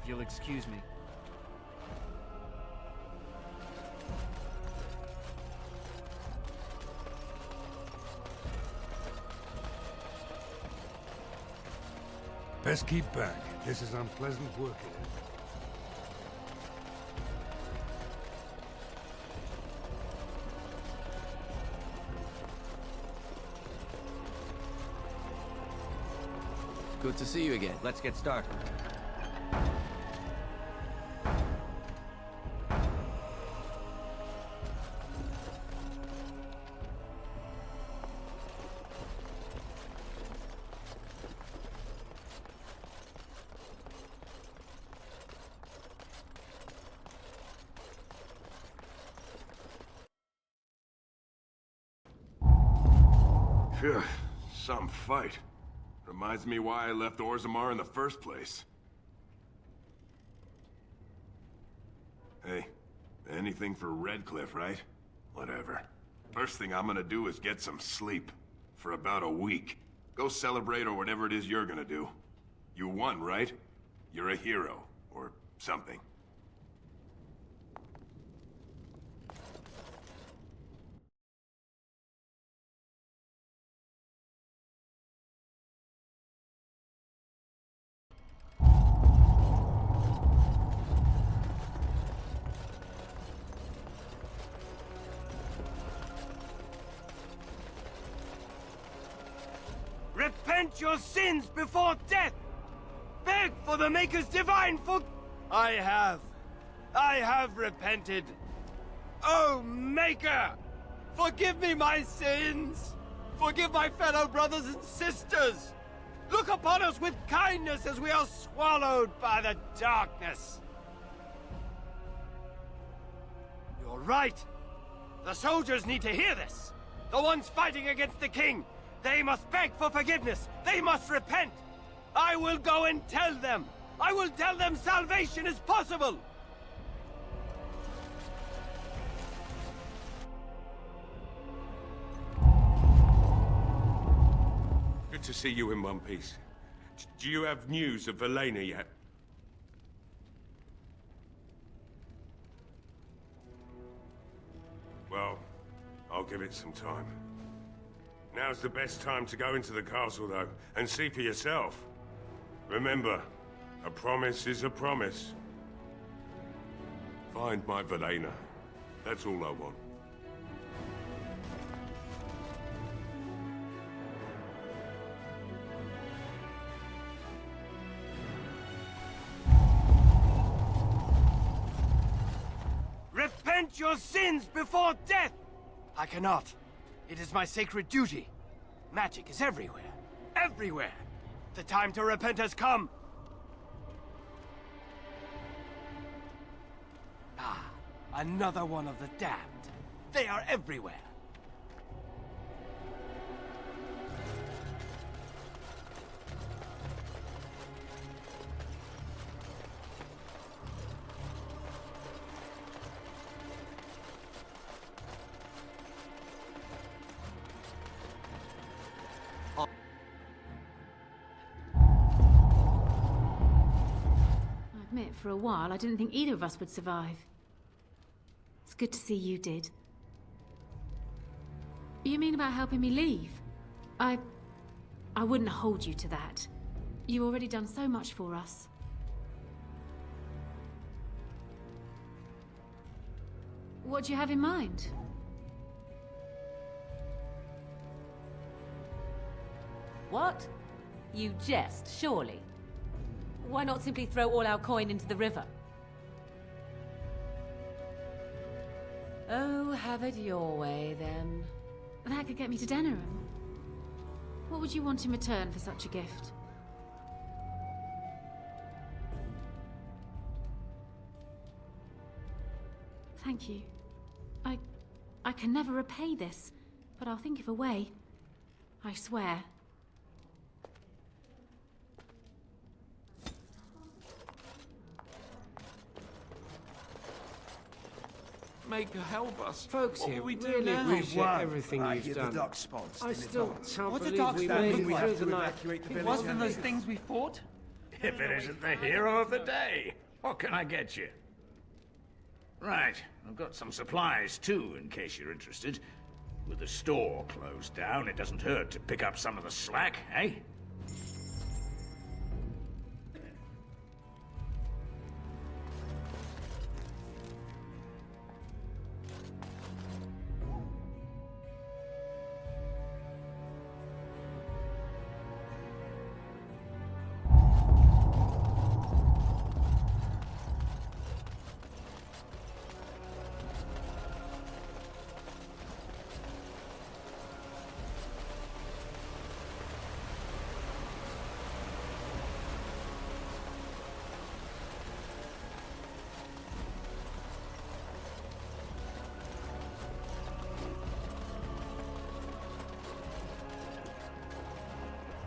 if you'll excuse me. Best keep back. This is unpleasant work here. Good to see you again. Let's get started. Phew, some fight. Reminds me why I left Orzammar in the first place. Hey, anything for Redcliffe, right? Whatever. First thing I'm gonna do is get some sleep. For about a week. Go celebrate or whatever it is you're gonna do. You won, right? You're a hero. Or something. Repent your sins before death! Beg for the Maker's divine I have repented. Oh, Maker! Forgive me my sins! Forgive my fellow brothers and sisters! Look upon us with kindness as we are swallowed by the darkness! You're right! The soldiers need to hear this! The ones fighting against the king! They must beg for forgiveness! They must repent! I will go and tell them! I will tell them salvation is possible! Good to see you in one piece. Do you have news of Elena yet? Well, I'll give it some time. Now's the best time to go into the castle, though, and see for yourself. Remember, a promise is a promise. Find my Velena. That's all I want. Repent your sins before death! I cannot. It is my sacred duty. Magic is everywhere. Everywhere! The time to repent has come! Ah, another one of the damned. They are everywhere. I admit, for a while, I didn't think either of us would survive. It's good to see you did. You mean about helping me leave? I wouldn't hold you to that. You've already done so much for us. What do you have in mind? What? You jest, surely. Why not simply throw all our coin into the river? Oh, have it your way, then. That could get me to Denerim. What would you want in return for such a gift? Thank you. I can never repay this, but I'll think of a way. I swear. Maker, help us. Folks What here will we do really now? appreciate everything you've done. I still can't believe we made it through the night. It wasn't those things we fought? If it isn't the hero of the day, what can I get you? Right, I've got some supplies too, in case you're interested. With the store closed down, it doesn't hurt to pick up some of the slack, eh?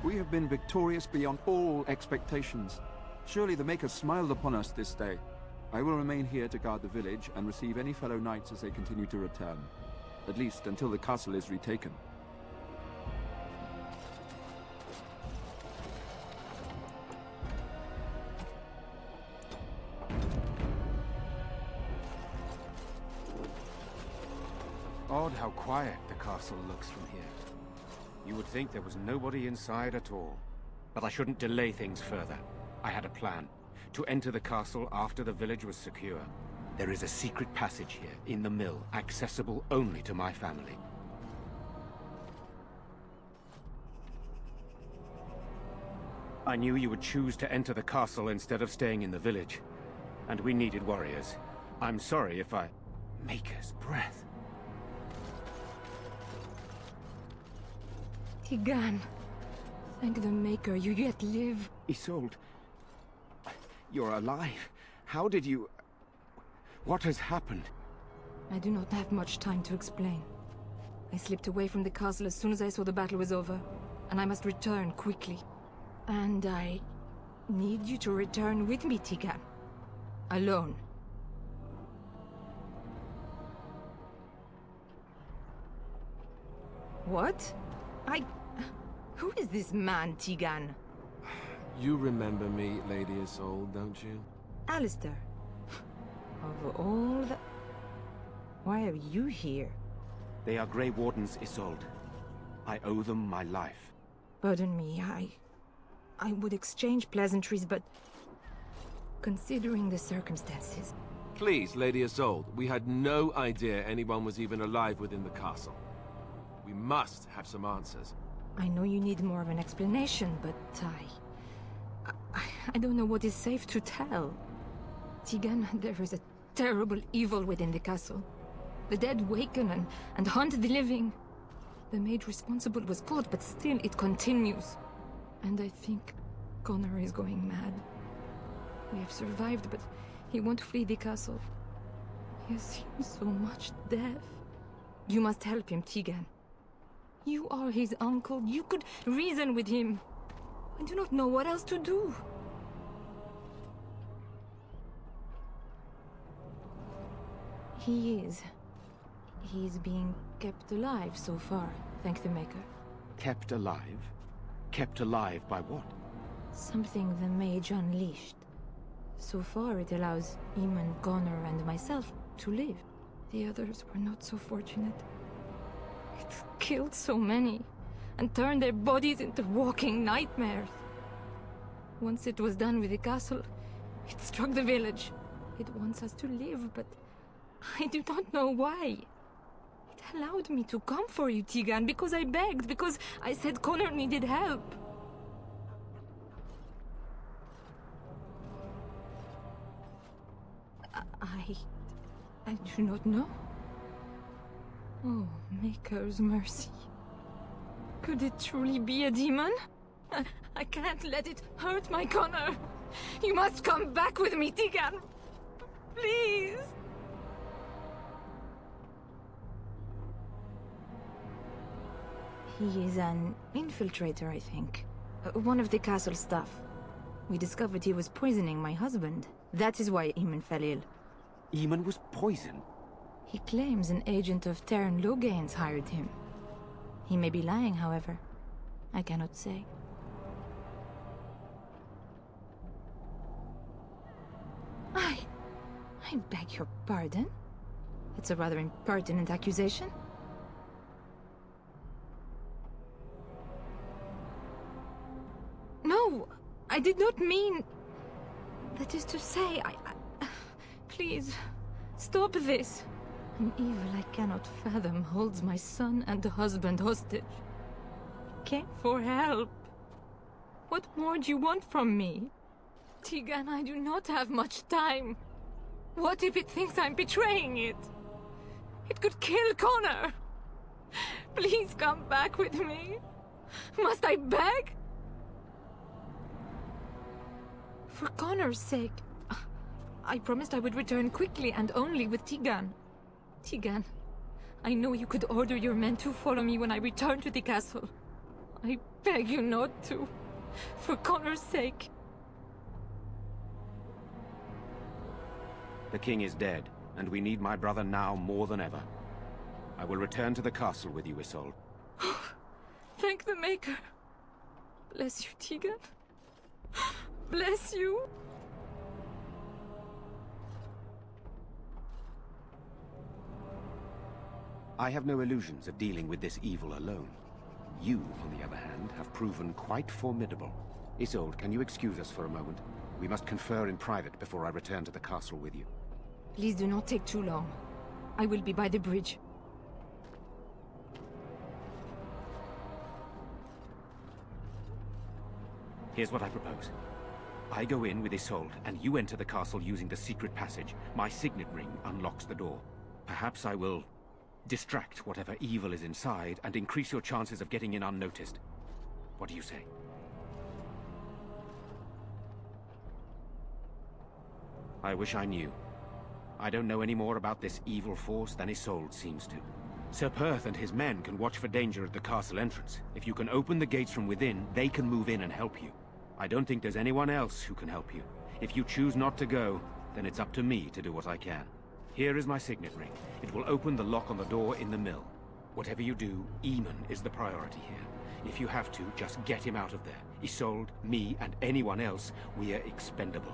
We have been victorious beyond all expectations. Surely the Maker smiled upon us this day. I will remain here to guard the village and receive any fellow knights as they continue to return. At least until the castle is retaken. Odd how quiet the castle looks from here. You would think there was nobody inside at all. But I shouldn't delay things further. I had a plan. To enter the castle after the village was secure. There is a secret passage here, in the mill, accessible only to my family. I knew you would choose to enter the castle instead of staying in the village. And we needed warriors. I'm sorry if I... Maker's breath. Tigan, thank the Maker you yet live. Isolde, you're alive. How did you... What has happened? I do not have much time to explain. I slipped away from the castle as soon as I saw the battle was over, and I must return quickly. And I need you to return with me, Tigan. Alone. What? Who is this man, Tigan? You remember me, Lady Isolde, don't you? Alistair. Of all the... Why are you here? They are Grey Wardens, Isolde. I owe them my life. Pardon me, I would exchange pleasantries, but... considering the circumstances... Please, Lady Isolde, we had no idea anyone was even alive within the castle. We must have some answers. I know you need more of an explanation, but I don't know what is safe to tell. Tegan, there is a terrible evil within the castle. The dead waken and haunt the living. The maid responsible was caught, but still it continues. And I think Connor is going mad. We have survived, but he won't flee the castle. He has seen so much death. You must help him, Tegan. You are his uncle. You could reason with him. I do not know what else to do. He is. He is being kept alive so far, thank the Maker. Kept alive? Kept alive by what? Something the mage unleashed. So far it allows Eamon, Connor, and myself to live. The others were not so fortunate. It killed so many, and turned their bodies into walking nightmares. Once it was done with the castle, it struck the village. It wants us to live, but I do not know why. It allowed me to come for you, Tegan, because I begged, because I said Connor needed help. I do not know. Oh, Maker's mercy. Could it truly be a demon? I can't let it hurt my Connor. You must come back with me, Tegan. Please. He is an infiltrator, I think. One of the castle staff. We discovered he was poisoning my husband. That is why Eamon fell ill. Eamon was poisoned? He claims an agent of Terran Loghain's hired him. He may be lying, however. I cannot say. I beg your pardon? It's a rather impertinent accusation. No, I did not mean... That is to say, Please, stop this. An evil I cannot fathom holds my son and husband hostage. I came for help. What more do you want from me? Tegan, I do not have much time. What if it thinks I'm betraying it? It could kill Connor. Please come back with me. Must I beg? For Connor's sake. I promised I would return quickly and only with Tegan. Tegan, I know you could order your men to follow me when I return to the castle. I beg you not to. For Connor's sake. The king is dead, and we need my brother now more than ever. I will return to the castle with you, Isolde. Thank the Maker. Bless you, Tegan. Bless you. I have no illusions of dealing with this evil alone. You, on the other hand, have proven quite formidable. Isolde, can you excuse us for a moment? We must confer in private before I return to the castle with you. Please do not take too long. I will be by the bridge. Here's what I propose. I go in with Isolde, and you enter the castle using the secret passage. My signet ring unlocks the door. Perhaps I will distract whatever evil is inside and increase your chances of getting in unnoticed. What do you say? I wish I knew. I don't know any more about this evil force than Isolde seems to. Sir Perth and his men can watch for danger at the castle entrance. If you can open the gates from within, they can move in and help you. I don't think there's anyone else who can help you. If you choose not to go, then it's up to me to do what I can. Here is my signet ring. It will open the lock on the door in the mill. Whatever you do, Eamon is the priority here. If you have to, just get him out of there. Isolde, me, and anyone else, we are expendable.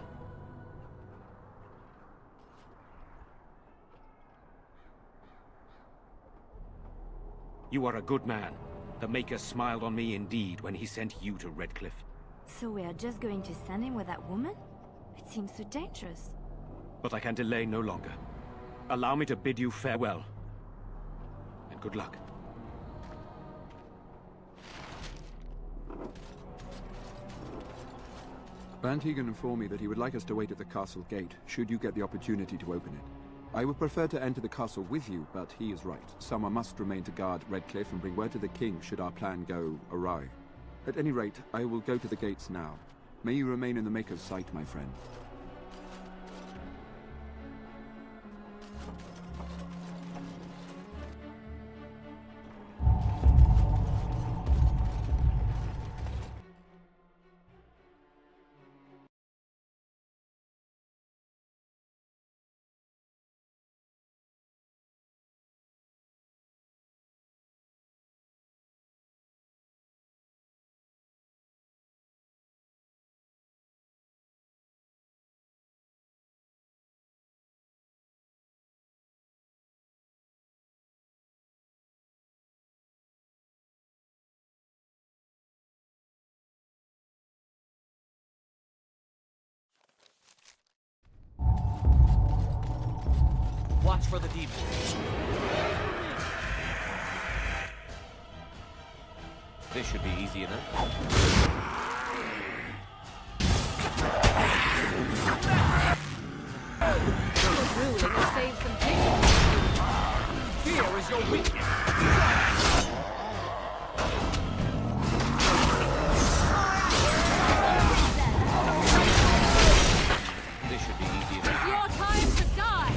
You are a good man. The Maker smiled on me indeed when he sent you to Redcliffe. So we are just going to send him with that woman? It seems so dangerous. But I can delay no longer. Allow me to bid you farewell. And good luck. Bantegan informed me that he would like us to wait at the castle gate, should you get the opportunity to open it. I would prefer to enter the castle with you, but he is right. Someone must remain to guard Redcliffe and bring word to the king should our plan go awry. At any rate, I will go to the gates now. May you remain in the Maker's sight, my friend. Watch for the demons. This should be easy enough. Ruling will save some people. Here is your weakness. This should be easy enough. It's your time to die!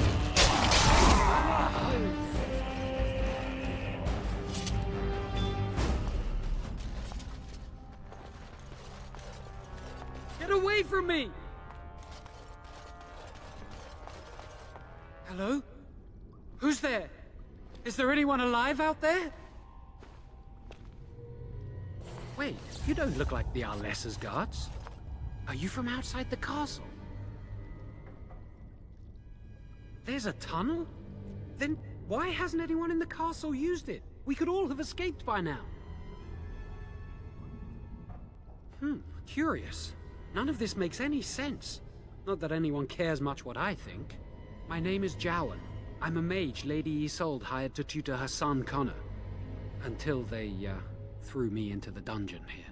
Get away from me! Hello? Who's there? Is there anyone alive out there? Wait, you don't look like the Arlessa's guards. Are you from outside the castle? There's a tunnel? Then why hasn't anyone in the castle used it? We could all have escaped by now. Curious. None of this makes any sense. Not that anyone cares much what I think. My name is Jowan. I'm a mage Lady Isolde hired to tutor her son Connor. Until they, threw me into the dungeon here.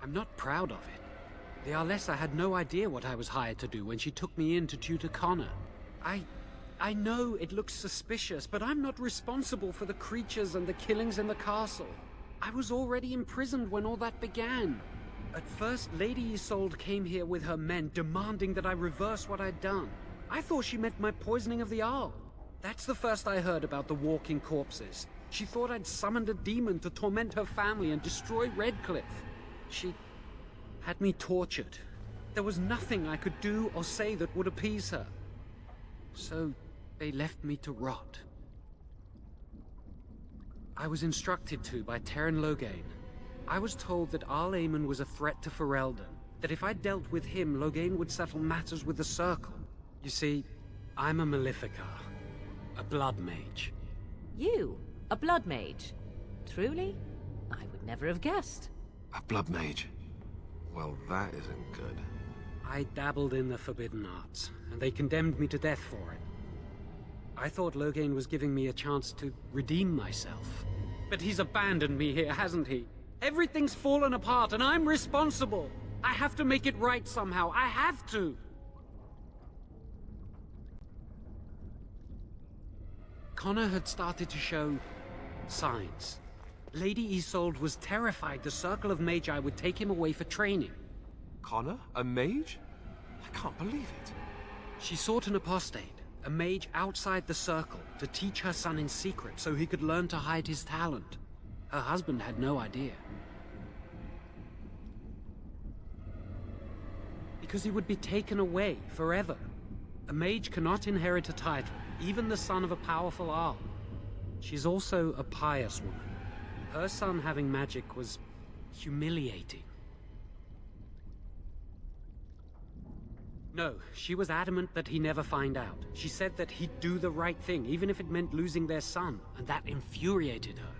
I'm not proud of it. The Arlessa had no idea what I was hired to do when she took me in to tutor Connor. I know it looks suspicious, but I'm not responsible for the creatures and the killings in the castle. I was already imprisoned when all that began. At first, Lady Isolde came here with her men, demanding that I reverse what I'd done. I thought she meant my poisoning of the Arl. That's the first I heard about the walking corpses. She thought I'd summoned a demon to torment her family and destroy Redcliffe. She had me tortured. There was nothing I could do or say that would appease her. So they left me to rot. I was instructed to by Terran Loghain. I was told that Arl Eamon was a threat to Fereldan, that if I dealt with him, Loghain would settle matters with the Circle. You see, I'm a Maleficar, a blood mage. You? A blood mage? Truly? I would never have guessed. A blood mage? Well, that isn't good. I dabbled in the forbidden arts, and they condemned me to death for it. I thought Loghain was giving me a chance to redeem myself. But he's abandoned me here, hasn't he? Everything's fallen apart, and I'm responsible! I have to make it right somehow. I have to! Connor had started to show signs. Lady Isolde was terrified the Circle of Magi would take him away for training. Connor? A mage? I can't believe it. She sought an apostate, a mage outside the Circle, to teach her son in secret so he could learn to hide his talent. Her husband had no idea. Because he would be taken away forever. A mage cannot inherit a title, even the son of a powerful Arl. She's also a pious woman. Her son having magic was humiliating. No, she was adamant that he never find out. She said that he'd do the right thing, even if it meant losing their son, and that infuriated her.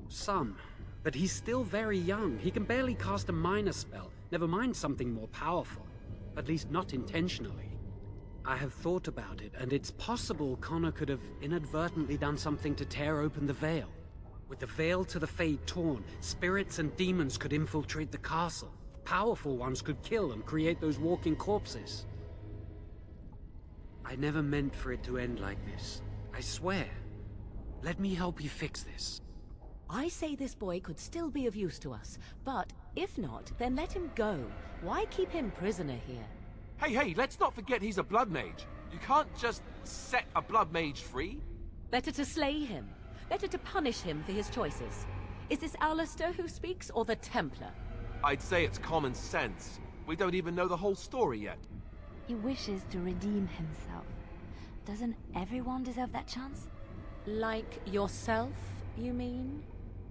Son, but he's still very young. He can barely cast a minor spell, never mind something more powerful. At least not intentionally. I have thought about it, and it's possible Connor could have inadvertently done something to tear open the veil. With the veil to the Fade torn, spirits and demons could infiltrate the castle. Powerful ones could kill and create those walking corpses. I never meant for it to end like this. I swear. Let me help you fix this. I say this boy could still be of use to us, but if not, then let him go. Why keep him prisoner here? Hey, let's not forget he's a blood mage. You can't just set a blood mage free. Better to slay him. Better to punish him for his choices. Is this Alistair who speaks, or the Templar? I'd say it's common sense. We don't even know the whole story yet. He wishes to redeem himself. Doesn't everyone deserve that chance? Like yourself, you mean?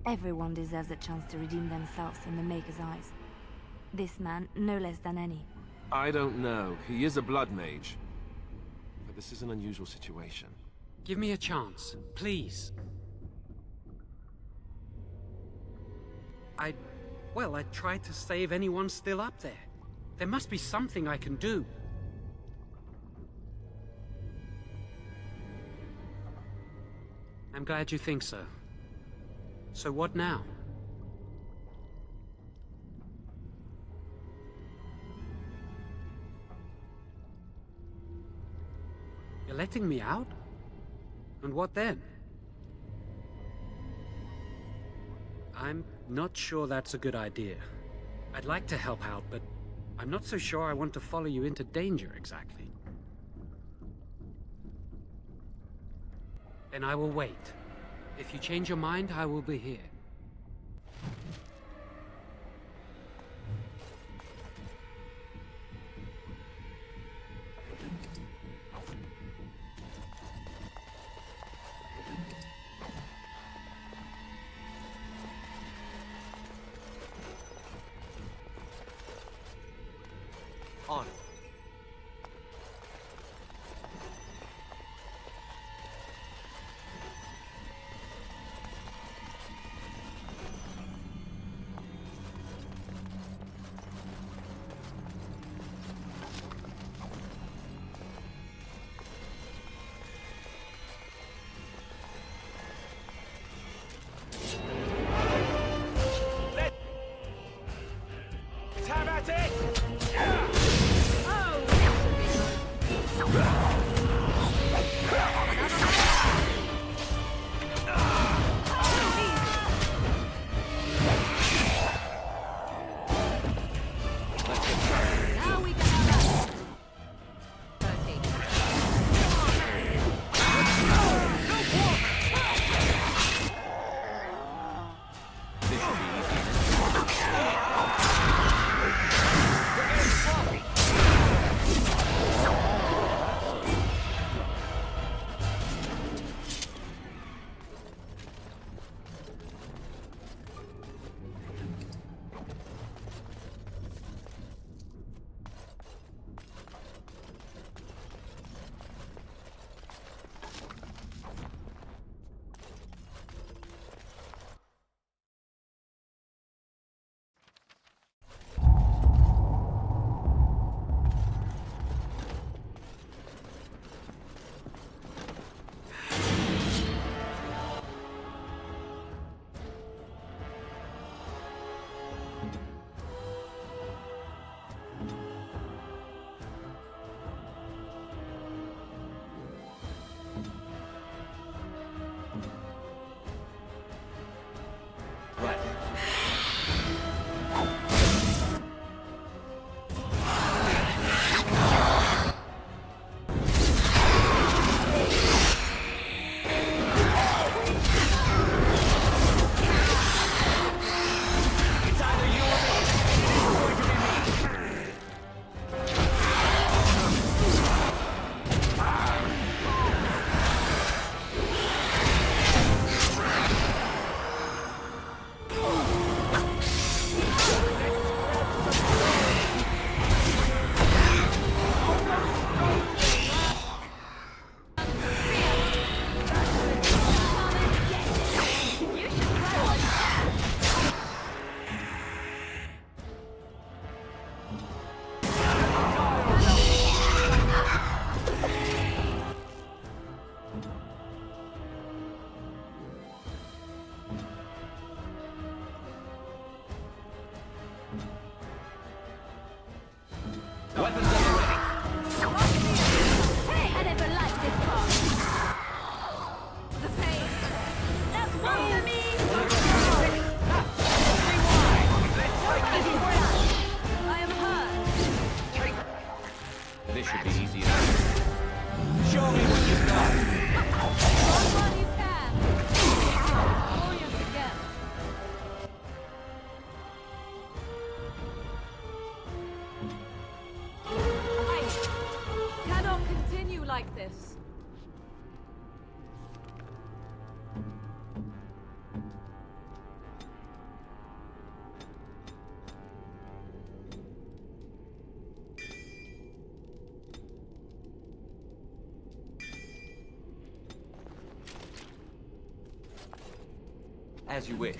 Everyone deserves a chance to redeem themselves in the Maker's eyes. This man, no less than any. I don't know. He is a blood mage. But this is an unusual situation. Give me a chance, please. I tried to save anyone still up there. There must be something I can do. I'm glad you think so. So what now? You're letting me out? And what then? I'm not sure that's a good idea. I'd like to help out, but I'm not so sure I want to follow you into danger exactly. Then I will wait. If you change your mind, I will be here. On. this. As you wish.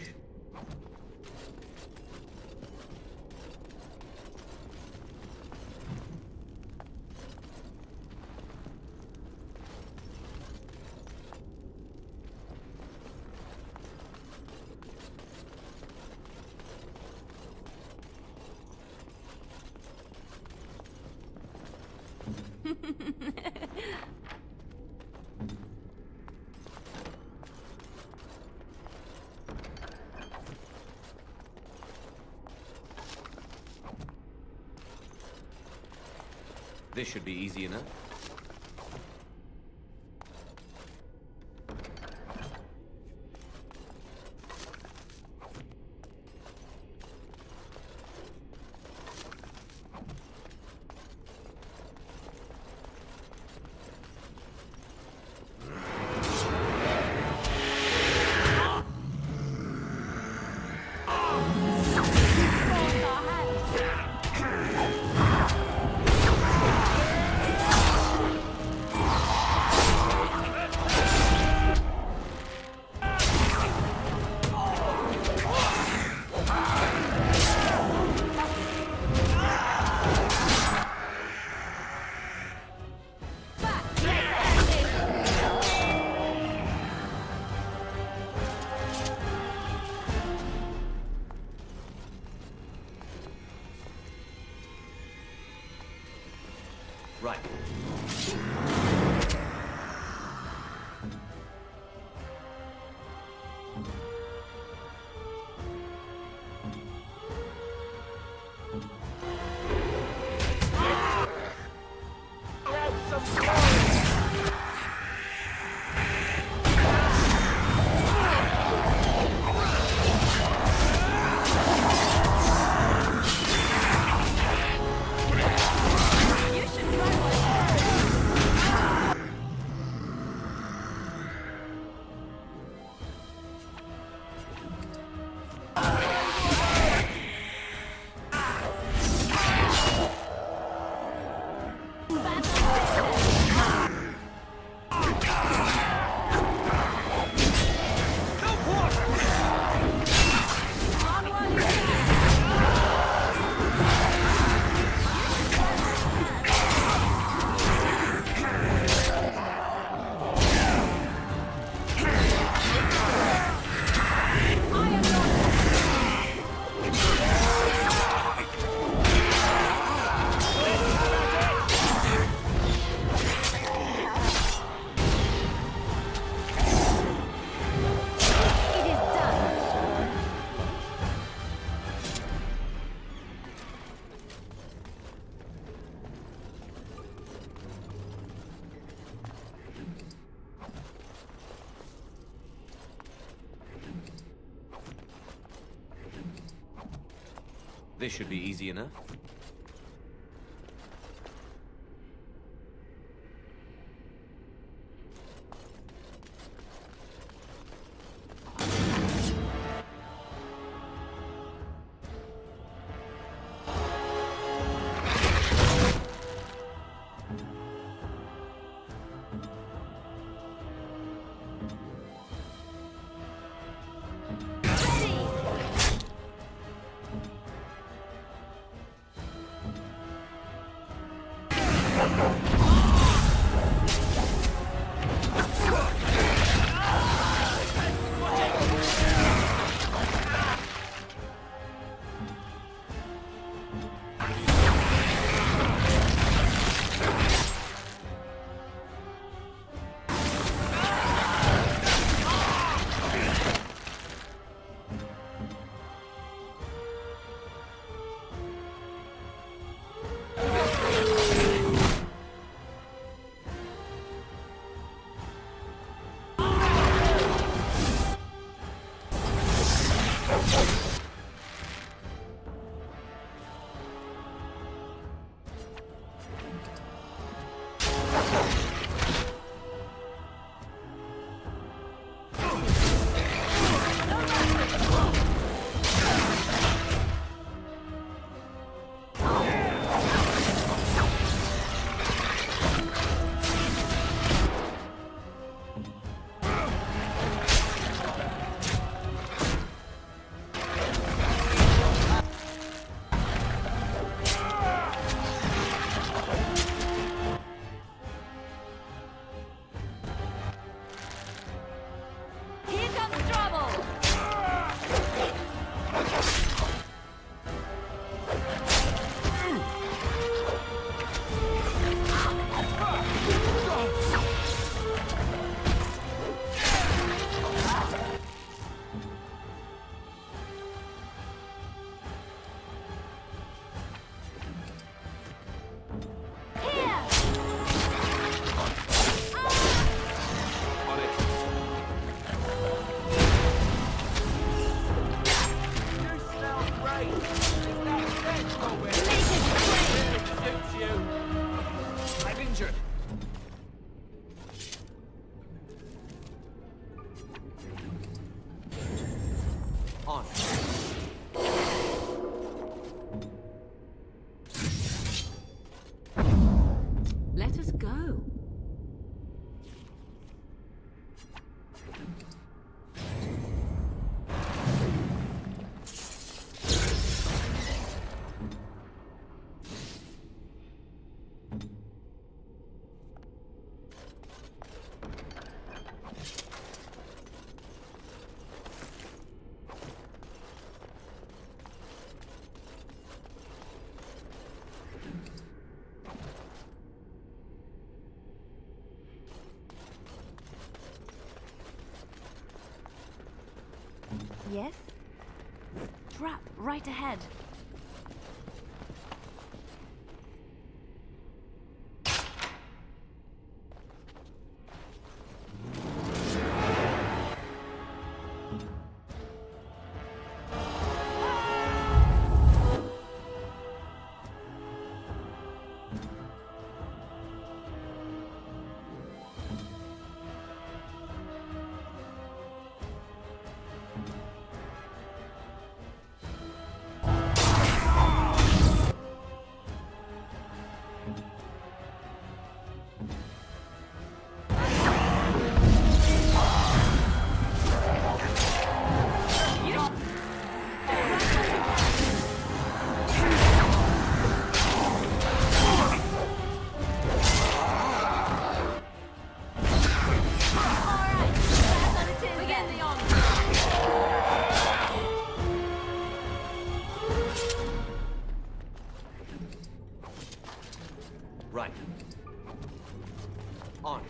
This should be easy enough. Right. This should be easy enough. Yes? Trap right ahead. Right. On.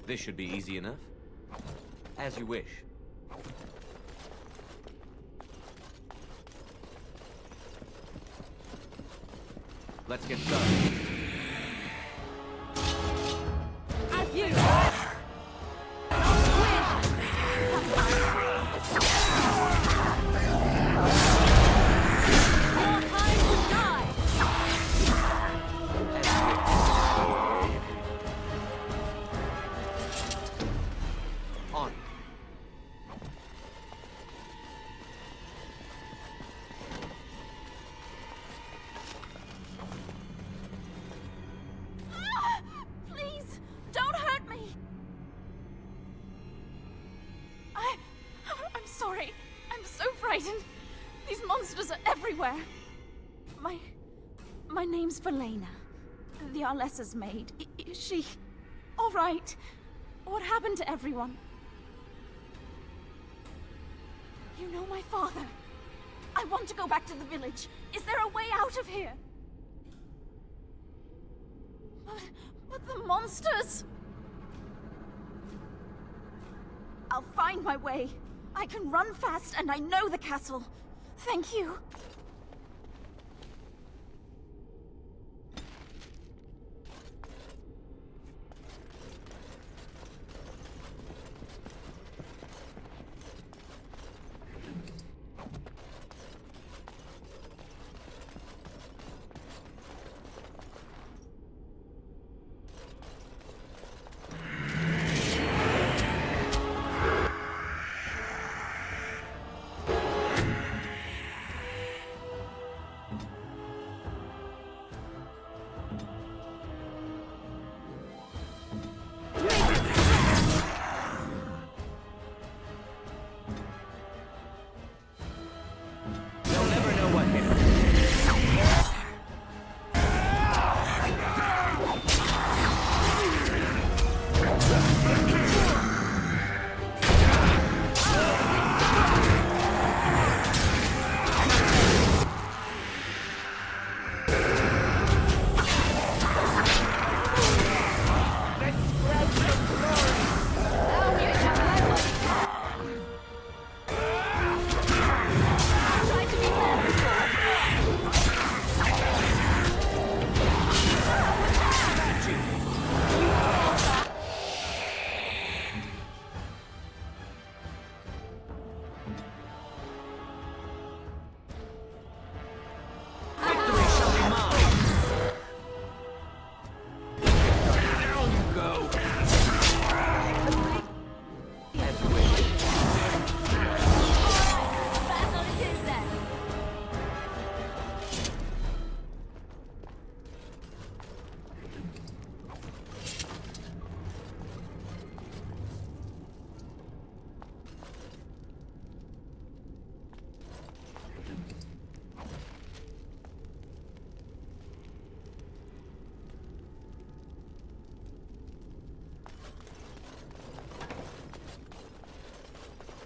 This should be easy enough. As you wish. Let's get started. As you On. Please, don't hurt me. I'm sorry. I'm so frightened. These monsters are everywhere. My name's Velena. The Arlessa's maid. Is she all right? What happened to everyone? You know my father. I want to go back to the village. Is there a way out of here? But the monsters! I'll find my way. I can run fast and I know the castle. Thank you.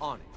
On it.